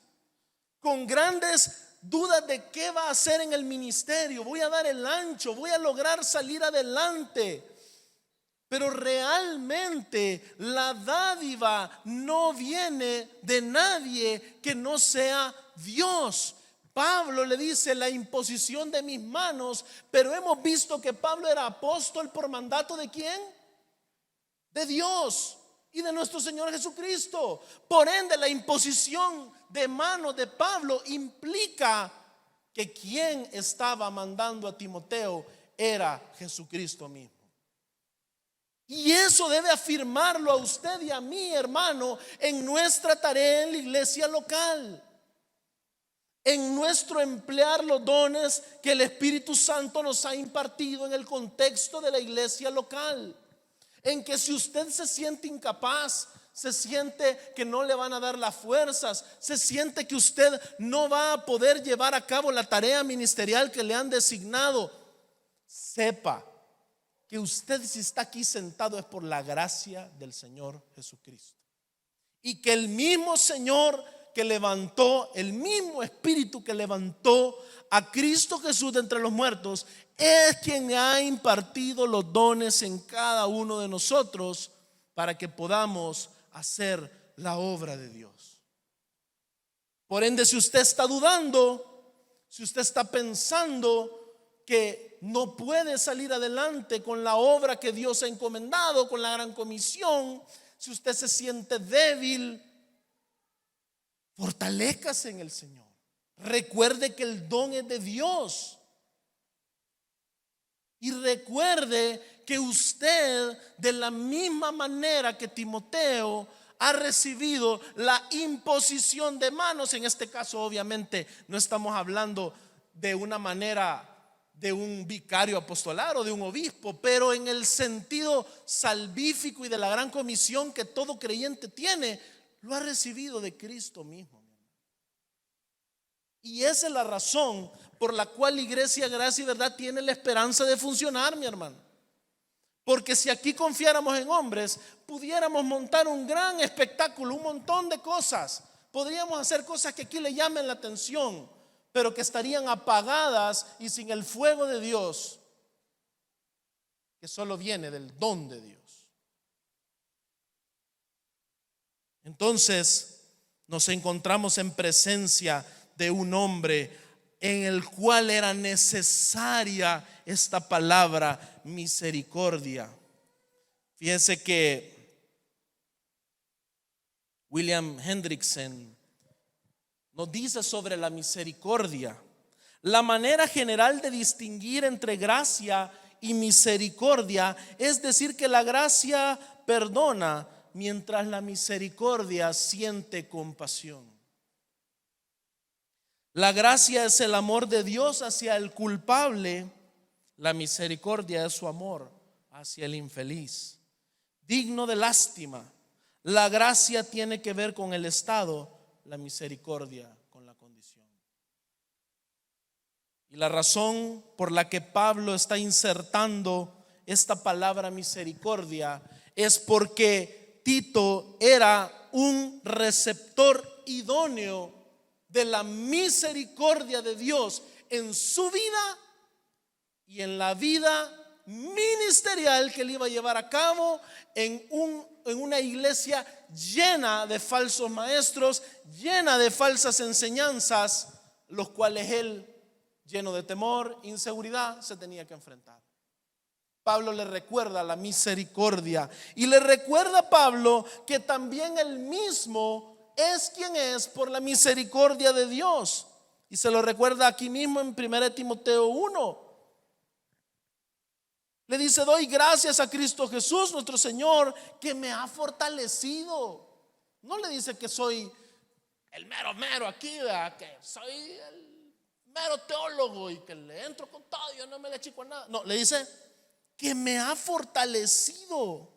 A: con grandes dudas de qué va a hacer en el ministerio. Voy a dar el ancho, voy a lograr salir adelante. Pero realmente la dádiva no viene de nadie que no sea Dios. Pablo le dice: la imposición de mis manos. Pero hemos visto que Pablo era apóstol por mandato ¿de quién? De Dios y de nuestro Señor Jesucristo. Por ende, la imposición de manos de Pablo implica que quien estaba mandando a Timoteo era Jesucristo mismo. Y eso debe afirmarlo a usted y a mí, hermano, en nuestra tarea en la iglesia local, en nuestro emplear los dones que el Espíritu Santo nos ha impartido en el contexto de la iglesia local. En que si usted se siente incapaz, se siente que no le van a dar las fuerzas, se siente que usted no va a poder llevar a cabo la tarea ministerial que le han designado, sepa que usted, si está aquí sentado, es por la gracia del Señor Jesucristo. Y que el mismo Señor que levantó, el mismo Espíritu que levantó a Cristo Jesús de entre los muertos, es quien ha impartido los dones en cada uno de nosotros para que podamos hacer la obra de Dios. Por ende, si usted está dudando, si usted está pensando que no puede salir adelante con la obra que Dios ha encomendado, con la gran comisión, si usted se siente débil, fortalézcase en el Señor. Recuerde que el don es de Dios. Y recuerde que usted, de la misma manera que Timoteo, ha recibido la imposición de manos. En este caso, obviamente, no estamos hablando de una manera de un vicario apostolar o de un obispo, pero en el sentido salvífico y de la gran comisión que todo creyente tiene, lo ha recibido de Cristo mismo. Y esa es la razón por la cual la iglesia Gracia y Verdad tiene la esperanza de funcionar, mi hermano. Porque si aquí confiáramos en hombres, pudiéramos montar un gran espectáculo, un montón de cosas. Podríamos hacer cosas que aquí le llamen la atención, pero que estarían apagadas y sin el fuego de Dios, que solo viene del don de Dios. Entonces nos encontramos en presencia de un hombre en el cual era necesaria esta palabra misericordia. Fíjese que William Hendrickson nos dice sobre la misericordia: la manera general de distinguir entre gracia y misericordia es decir que la gracia perdona mientras la misericordia siente compasión. La gracia es el amor de Dios hacia el culpable, la misericordia es su amor hacia el infeliz, digno de lástima. La gracia tiene que ver con el estado, la misericordia con la condición. Y la razón por la que Pablo está insertando esta palabra misericordia es porque Tito era un receptor idóneo de la misericordia de Dios en su vida y en la vida ministerial que él iba a llevar a cabo en una iglesia llena de falsos maestros, llena de falsas enseñanzas, los cuales él, lleno de temor, inseguridad, se tenía que enfrentar. Pablo le recuerda la misericordia y le recuerda a Pablo que también él mismo es quien es por la misericordia de Dios. Y se lo recuerda aquí mismo en 1 Timoteo 1. Le dice: doy gracias a Cristo Jesús nuestro Señor, que me ha fortalecido. No le dice que soy el mero aquí, ¿verdad? Que soy el mero teólogo y que le entro con todo, yo no me le chico a nada. No, le dice que me ha fortalecido,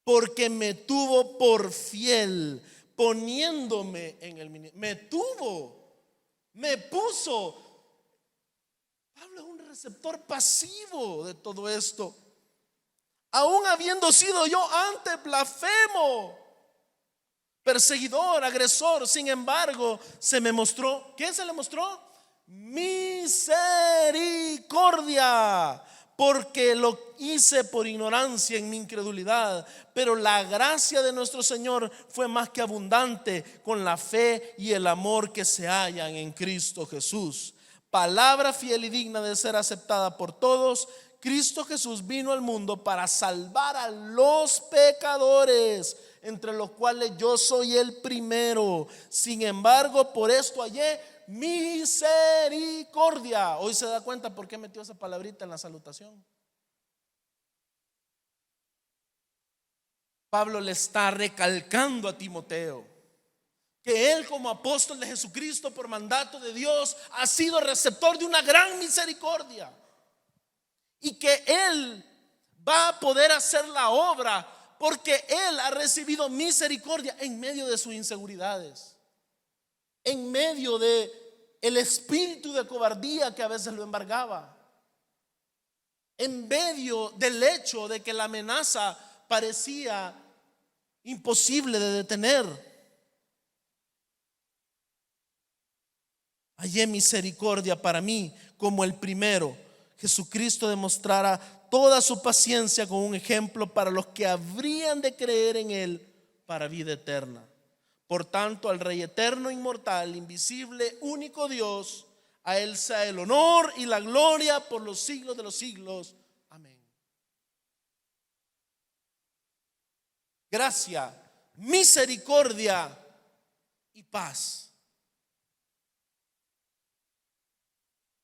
A: porque me tuvo por fiel, poniéndome en el ministerio. Me puso. Pablo es un receptor pasivo de todo esto. Aún habiendo sido yo antes blasfemo, perseguidor, agresor, sin embargo se me mostró, ¿qué se le mostró? Misericordia, porque lo hice por ignorancia en mi incredulidad, pero la gracia de nuestro Señor fue más que abundante con la fe y el amor que se hallan en Cristo Jesús. Palabra fiel y digna de ser aceptada por todos. Cristo Jesús vino al mundo para salvar a los pecadores, entre los cuales yo soy el primero. Sin embargo, por esto hallé misericordia. Hoy se da cuenta por qué metió esa palabrita en la salutación. Pablo le está recalcando a Timoteo que él, como apóstol de Jesucristo por mandato de Dios, ha sido receptor de una gran misericordia, y que él va a poder hacer la obra porque él ha recibido misericordia en medio de sus inseguridades, en medio de el espíritu de cobardía que a veces lo embargaba, en medio del hecho de que la amenaza parecía imposible de detener. Hallé misericordia para mí como el primero. Jesucristo demostrara toda su paciencia con un ejemplo para los que habrían de creer en él para vida eterna. Por tanto, al Rey eterno, inmortal, invisible, único Dios, a él sea el honor y la gloria por los siglos de los siglos. Amén. Gracia, misericordia y paz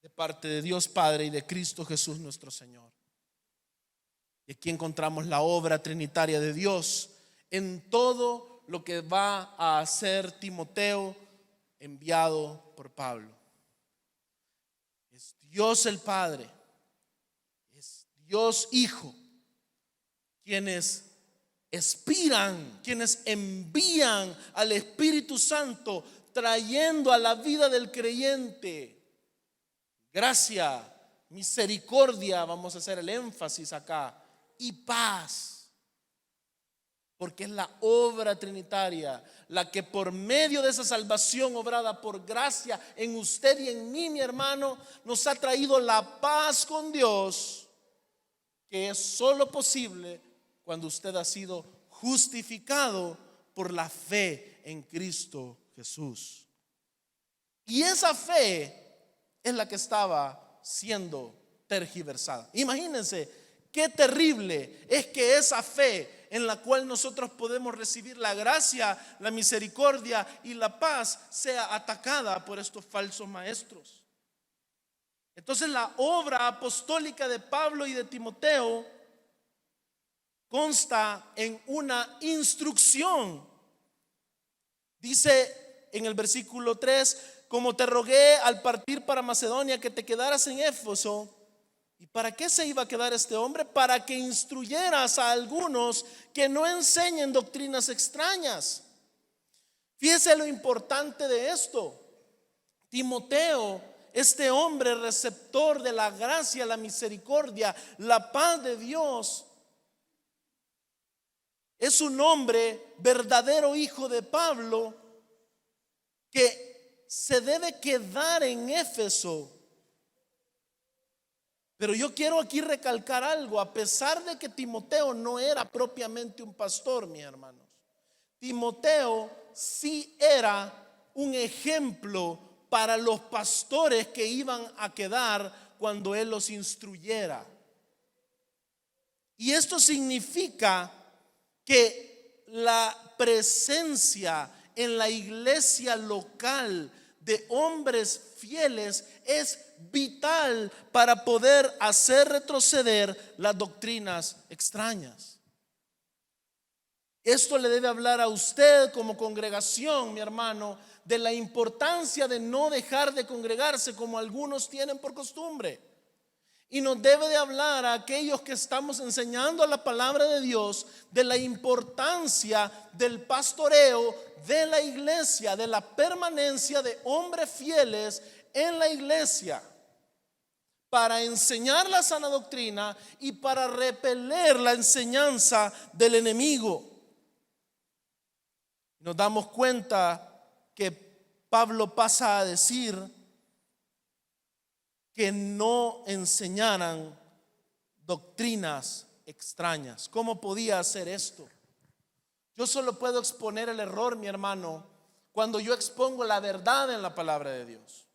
A: de parte de Dios Padre y de Cristo Jesús nuestro Señor. Y aquí encontramos la obra trinitaria de Dios en todo lo que va a hacer Timoteo, enviado por Pablo. Es Dios el Padre, es Dios Hijo, quienes expiran, quienes envían al Espíritu Santo, trayendo a la vida del creyente gracia, misericordia, vamos a hacer el énfasis acá, y paz, porque es la obra trinitaria la que por medio de esa salvación obrada por gracia en usted y en mí, mi hermano, nos ha traído la paz con Dios, que es solo posible cuando usted ha sido justificado por la fe en Cristo Jesús. Y esa fe es la que estaba siendo tergiversada. Imagínense qué terrible es que esa fe en la cual nosotros podemos recibir la gracia, la misericordia y la paz sea atacada por estos falsos maestros. Entonces la obra apostólica de Pablo y de Timoteo consta en una instrucción. Dice en el versículo 3: como te rogué al partir para Macedonia que te quedaras en Éfeso. ¿Y para qué se iba a quedar este hombre? Para que instruyeras a algunos que no enseñen doctrinas extrañas. Fíjese lo importante de esto. Timoteo, este hombre receptor de la gracia, la misericordia, la paz de Dios, es un hombre verdadero hijo de Pablo, que se debe quedar en Éfeso
B: Pero yo quiero aquí recalcar algo. A pesar de que Timoteo no era propiamente un pastor, mis hermanos, Timoteo sí era un ejemplo para los pastores que iban a quedar cuando él los instruyera. Y esto significa que la presencia en la iglesia local de hombres fieles es vital para poder hacer retroceder las doctrinas extrañas. Esto le debe hablar a usted como congregación, mi hermano, de la importancia de no dejar de congregarse como algunos tienen por costumbre. Y nos debe de hablar a aquellos que estamos enseñando la palabra de Dios de la importancia del pastoreo de la iglesia, de la permanencia de hombres fieles en la iglesia, para enseñar la sana doctrina y para repeler la enseñanza del enemigo. Nos damos cuenta que Pablo pasa a decir que no enseñaran doctrinas extrañas. ¿Cómo podía hacer esto? Yo solo puedo exponer el error, mi hermano, cuando yo expongo la verdad en la palabra de Dios.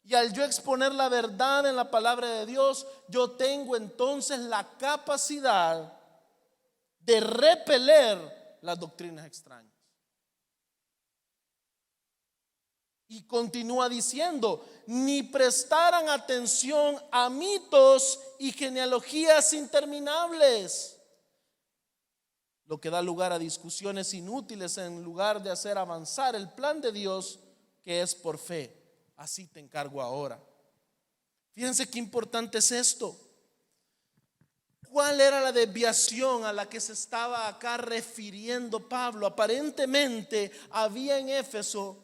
B: Y al yo exponer la verdad en la palabra de Dios, yo tengo entonces la capacidad de repeler las doctrinas extrañas. Y continúa diciendo: ni prestaran atención a mitos y genealogías interminables, lo que da lugar a discusiones inútiles en lugar de hacer avanzar el plan de Dios, que es por fe. Así te encargo ahora. Fíjense qué importante es esto. ¿Cuál era la desviación a la que se estaba acá refiriendo Pablo? Aparentemente había en Éfeso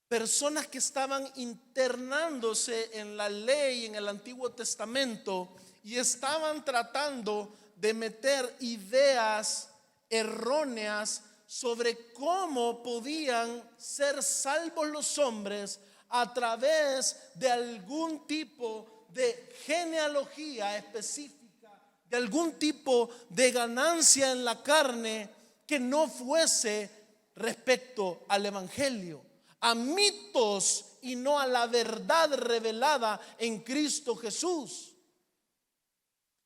B: personas que estaban internándose en la ley en el Antiguo Testamento y estaban tratando de meter ideas erróneas sobre cómo podían ser salvos los hombres a través de algún tipo de genealogía específica, de algún tipo de ganancia en la carne que no fuese respecto al evangelio, a mitos y no a la verdad revelada en Cristo Jesús.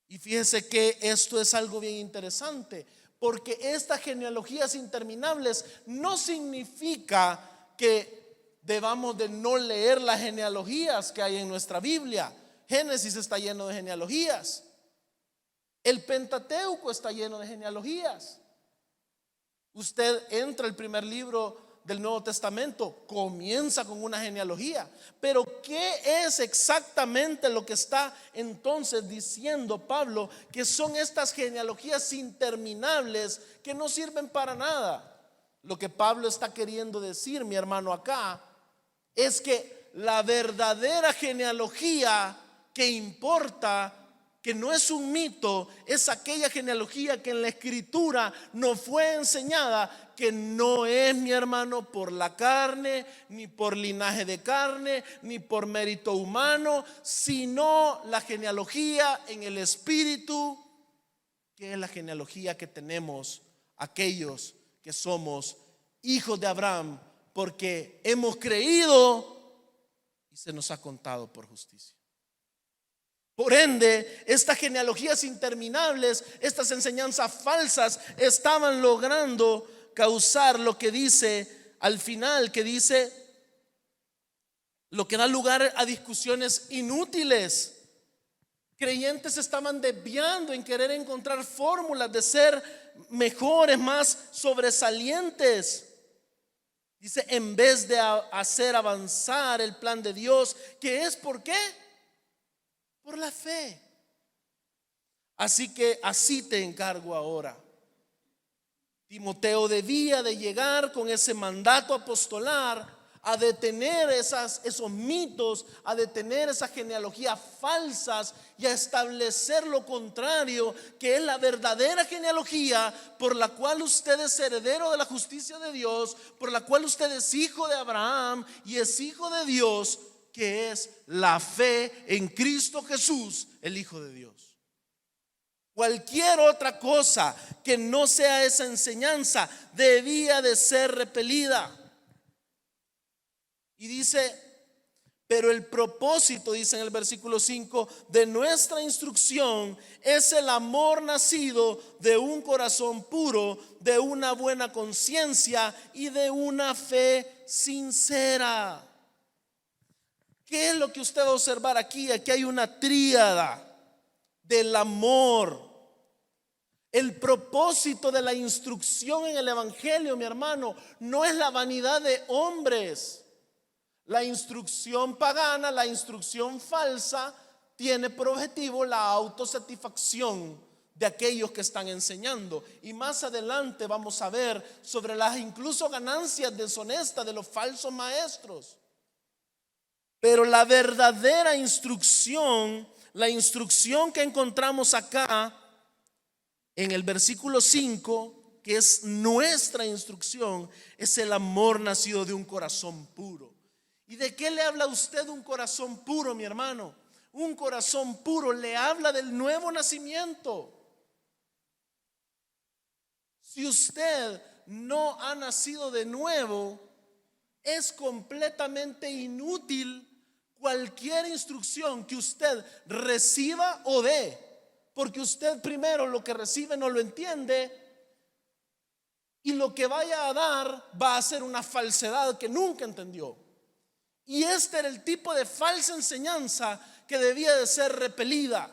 B: Y fíjese que esto es algo bien interesante, porque estas genealogías interminables no significa que debamos de no leer las genealogías que hay en nuestra Biblia. Génesis está lleno de genealogías. El Pentateuco está lleno de genealogías. Usted entra al primer libro del Nuevo Testamento, comienza con una genealogía. Pero ¿qué es exactamente lo que está entonces diciendo Pablo? Que son estas genealogías interminables que no sirven para nada. Lo que Pablo está queriendo decir, mi hermano, acá es que la verdadera genealogía que importa, que no es un mito, es aquella genealogía que en la Escritura nos fue enseñada, que no es, mi hermano, por la carne, ni por linaje de carne, ni por mérito humano, sino la genealogía en el Espíritu, que es la genealogía que tenemos aquellos que somos hijos de Abraham, porque hemos creído y se nos ha contado por justicia. Por ende, estas genealogías interminables, estas enseñanzas falsas, estaban logrando causar lo que dice al final, que dice, lo que da lugar a discusiones inútiles. Creyentes estaban desviando en querer encontrar fórmulas de ser mejores, más sobresalientes. Dice, en vez de hacer avanzar el plan de Dios, que es ¿por qué? Por la fe. Así que así te encargo ahora. Timoteo debía de llegar con ese mandato apostolar a detener esos mitos, a detener esas genealogías falsas y a establecer lo contrario, que es la verdadera genealogía por la cual usted es heredero de la justicia de Dios, por la cual usted es hijo de Abraham y es hijo de Dios, que es la fe en Cristo Jesús, el Hijo de Dios. Cualquier otra cosa que no sea esa enseñanza debía de ser repelida. Y dice, pero el propósito, dice en el versículo 5, de nuestra instrucción es el amor nacido de un corazón puro, de una buena conciencia y de una fe sincera. ¿Qué es lo que usted va a observar aquí? Aquí hay una tríada del amor. El propósito de la instrucción en el evangelio, mi hermano, no es la vanidad de hombres. La instrucción pagana, la instrucción falsa, tiene por objetivo la autosatisfacción de aquellos que están enseñando. Y más adelante vamos a ver sobre las incluso ganancias deshonestas de los falsos maestros. Pero la verdadera instrucción, la instrucción que encontramos acá en el versículo 5, que es nuestra instrucción, es el amor nacido de un corazón puro. ¿Y de qué le habla a usted un corazón puro, mi hermano? Un corazón puro le habla del nuevo nacimiento. Si usted no ha nacido de nuevo, es completamente inútil cualquier instrucción que usted reciba o dé, porque usted primero lo que recibe no lo entiende, y lo que vaya a dar va a ser una falsedad que nunca entendió. Y este era el tipo de falsa enseñanza que debía de ser repelida.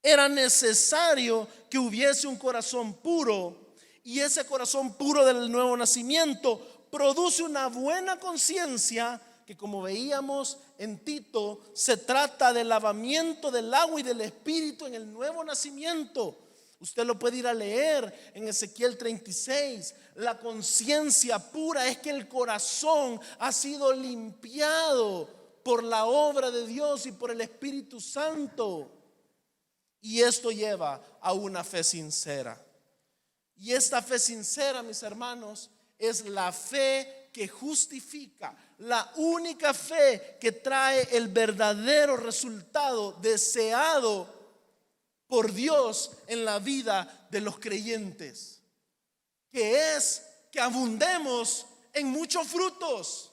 B: Era necesario que hubiese un corazón puro, y ese corazón puro del nuevo nacimiento produce una buena conciencia, que como veíamos en Tito, se trata del lavamiento del agua y del espíritu en el nuevo nacimiento. Usted lo puede ir a leer en Ezequiel 36. La conciencia pura es que el corazón ha sido limpiado por la obra de Dios y por el Espíritu Santo. Y esto lleva a una fe sincera. Y esta fe sincera, mis hermanos, es la fe que justifica, la única fe que trae el verdadero resultado deseado por Dios en la vida de los creyentes, que es que abundemos en muchos frutos,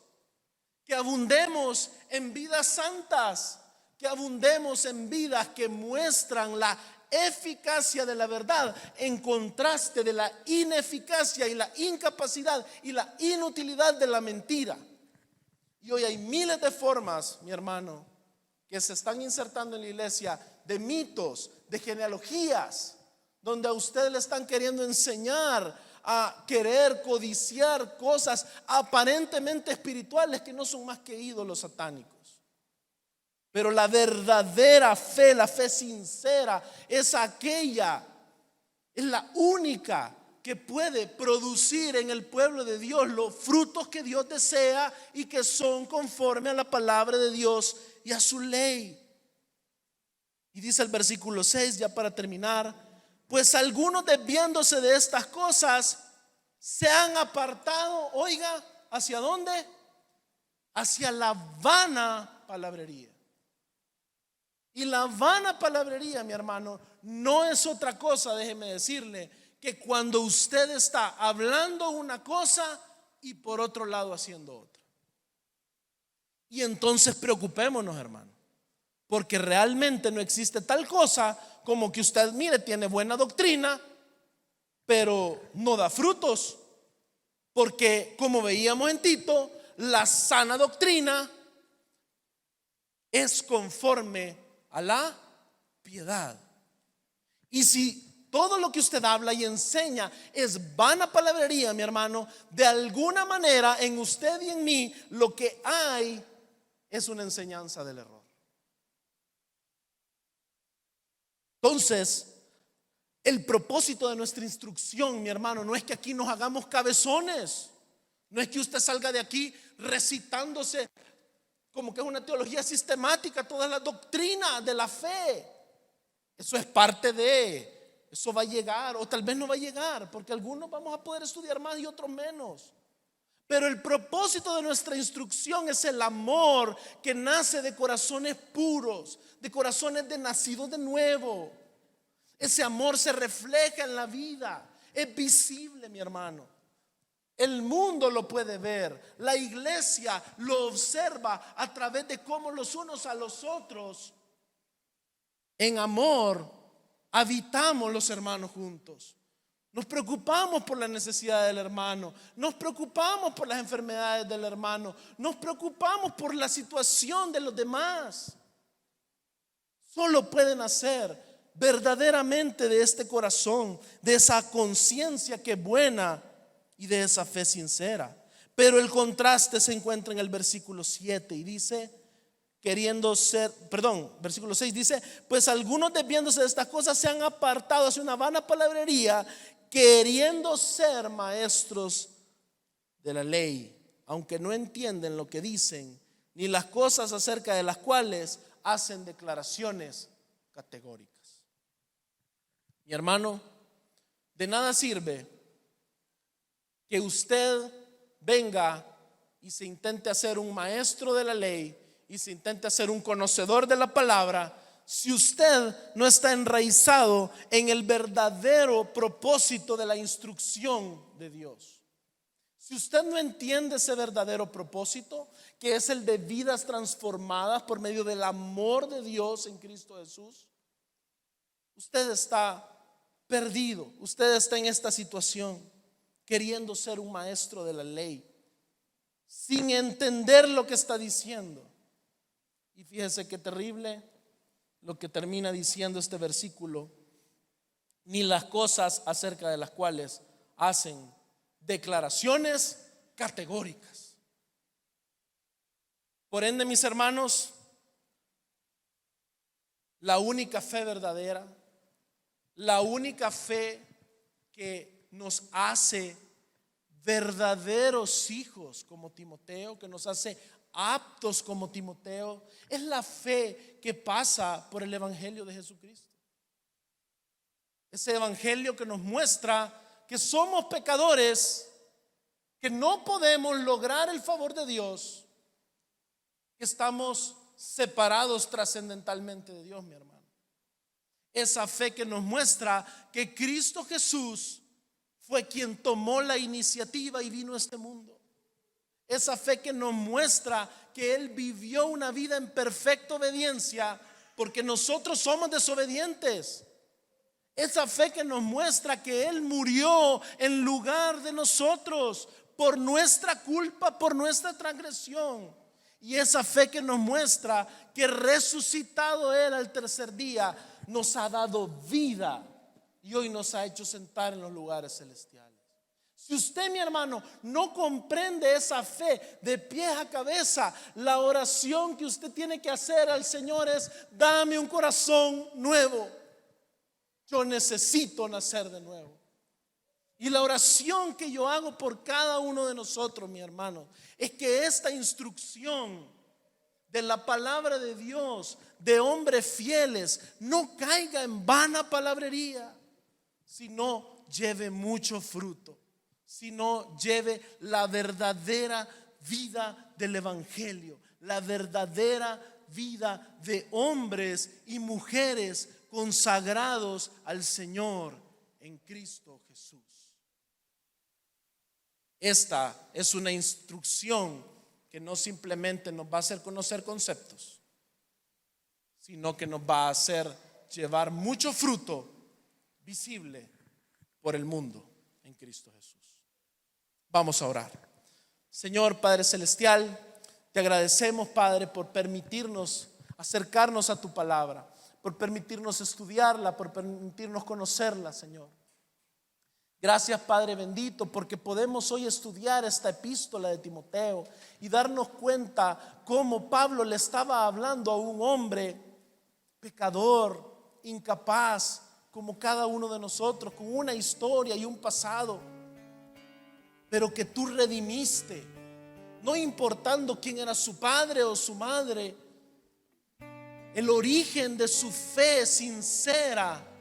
B: que abundemos en vidas santas, que abundemos en vidas que muestran la eficacia de la verdad en contraste de la ineficacia y la incapacidad y la inutilidad de la mentira. Y hoy hay miles de formas, mi hermano, que se están insertando en la iglesia, de mitos, de genealogías, donde a usted le están queriendo enseñar a querer codiciar cosas aparentemente espirituales que no son más que ídolos satánicos. Pero la verdadera fe, la fe sincera, es aquella, es la única que puede producir en el pueblo de Dios los frutos que Dios desea y que son conforme a la palabra de Dios y a su ley. Y dice el versículo 6, ya para terminar: pues algunos, desviándose de estas cosas, se han apartado, oiga, ¿hacia dónde? Hacia la vana palabrería. Y la vana palabrería, mi hermano, no es otra cosa, déjeme decirle, que cuando usted está hablando una cosa y por otro lado haciendo otra. Y entonces preocupémonos, hermano, porque realmente no existe tal cosa como que usted, mire, tiene buena doctrina, pero no da frutos. Porque como veíamos en Tito, la sana doctrina es conforme a la piedad. Y si todo lo que usted habla y enseña es vana palabrería, mi hermano, de alguna manera en usted y en mí lo que hay es una enseñanza del error. Entonces, el propósito de nuestra instrucción, mi hermano, no es que aquí nos hagamos cabezones. No es que usted salga de aquí recitándose como que es una teología sistemática toda la doctrina de la fe. Eso es parte de, eso va a llegar, o tal vez no va a llegar, porque algunos vamos a poder estudiar más y otros menos. Pero el propósito de nuestra instrucción es el amor que nace de corazones puros, de corazones de nacidos de nuevo. Ese amor se refleja en la vida, es visible, mi hermano. El mundo lo puede ver, la iglesia lo observa a través de cómo los unos a los otros, en amor, habitamos los hermanos juntos. Nos preocupamos por la necesidad del hermano, nos preocupamos por las enfermedades del hermano, nos preocupamos por la situación de los demás. Solo pueden nacer verdaderamente de este corazón, de esa conciencia que es buena y de esa fe sincera. Pero el contraste se encuentra en el versículo 7 y dice, versículo 6 dice, pues algunos desviándose de estas cosas se han apartado hacia una vana palabrería, queriendo ser maestros de la ley, aunque no entienden lo que dicen, ni las cosas acerca de las cuales hacen declaraciones categóricas. Mi hermano, de nada sirve que usted venga y se intente hacer un maestro de la ley y se intente hacer un conocedor de la palabra si usted no está enraizado en el verdadero propósito de la instrucción de Dios. Si usted no entiende ese verdadero propósito, que es el de vidas transformadas por medio del amor de Dios en Cristo Jesús, usted está perdido. Usted está en esta situación queriendo ser un maestro de la ley sin entender lo que está diciendo. Y fíjese qué terrible lo que termina diciendo este versículo, ni las cosas acerca de las cuales hacen declaraciones categóricas. Por ende, mis hermanos, la única fe verdadera, la única fe que nos hace verdaderos hijos como Timoteo, que nos hace aptos como Timoteo, es la fe que pasa por el evangelio de Jesucristo. Ese evangelio que nos muestra que somos pecadores, que no podemos lograr el favor de Dios, que estamos separados trascendentalmente de Dios, mi hermano. Esa fe que nos muestra que Cristo Jesús fue quien tomó la iniciativa y vino a este mundo. Esa fe que nos muestra que Él vivió una vida en perfecta obediencia porque nosotros somos desobedientes. Esa fe que nos muestra que Él murió en lugar de nosotros por nuestra culpa, por nuestra transgresión. Y esa fe que nos muestra que resucitado Él al tercer día nos ha dado vida y hoy nos ha hecho sentar en los lugares celestiales. Si usted, mi hermano, no comprende esa fe de pies a cabeza, la oración que usted tiene que hacer al Señor es: dame un corazón nuevo. Yo necesito nacer de nuevo. Y la oración que yo hago por cada uno de nosotros, mi hermano, es que esta instrucción de la palabra de Dios, de hombres fieles, no caiga en vana palabrería, sino lleve mucho fruto, sino lleve la verdadera vida del evangelio, la verdadera vida de hombres y mujeres consagrados al Señor en Cristo Jesús. Esta es una instrucción que no simplemente nos va a hacer conocer conceptos, sino que nos va a hacer llevar mucho fruto visible por el mundo en Cristo Jesús. Vamos a orar. Señor Padre Celestial, te agradecemos, Padre, por permitirnos acercarnos a tu palabra, por permitirnos estudiarla, por permitirnos conocerla, Señor. Gracias, Padre bendito, porque podemos hoy estudiar esta epístola de Timoteo y darnos cuenta cómo Pablo le estaba hablando a un hombre pecador, incapaz, como cada uno de nosotros, con una historia y un pasado, pero que tú redimiste, no importando quién era su padre o su madre. El origen de su fe sincera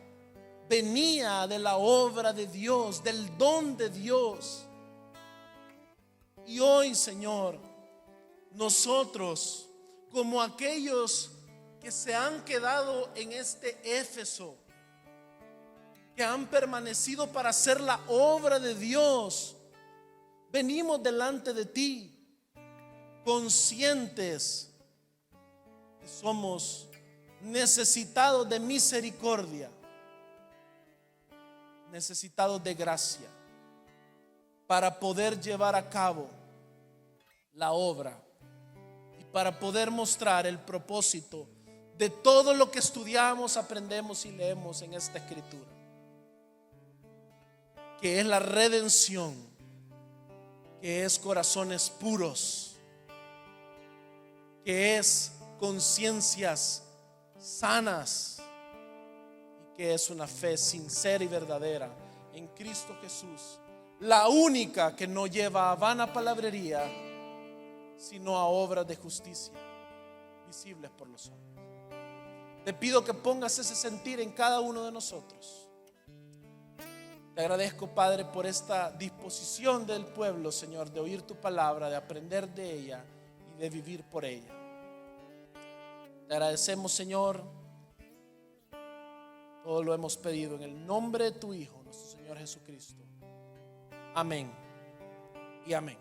B: venía de la obra de Dios, del don de Dios. Y hoy, Señor, nosotros, como aquellos que se han quedado en este Éfeso, que han permanecido para hacer la obra de Dios, venimos delante de ti, conscientes que somos necesitados de misericordia, necesitados de gracia, para poder llevar a cabo la obra y para poder mostrar el propósito de todo lo que estudiamos, aprendemos y leemos en esta escritura, que es la redención, que es corazones puros, que es conciencias sanas y que es una fe sincera y verdadera en Cristo Jesús, la única que no lleva a vana palabrería, sino a obras de justicia visibles por los hombres. Te pido que pongas ese sentir en cada uno de nosotros. Te agradezco, Padre, por esta disposición del pueblo, Señor, de oír tu palabra, de aprender de ella y de vivir por ella. Te agradecemos, Señor. Todo lo hemos pedido en el nombre de tu Hijo, nuestro Señor Jesucristo. Amén y amén.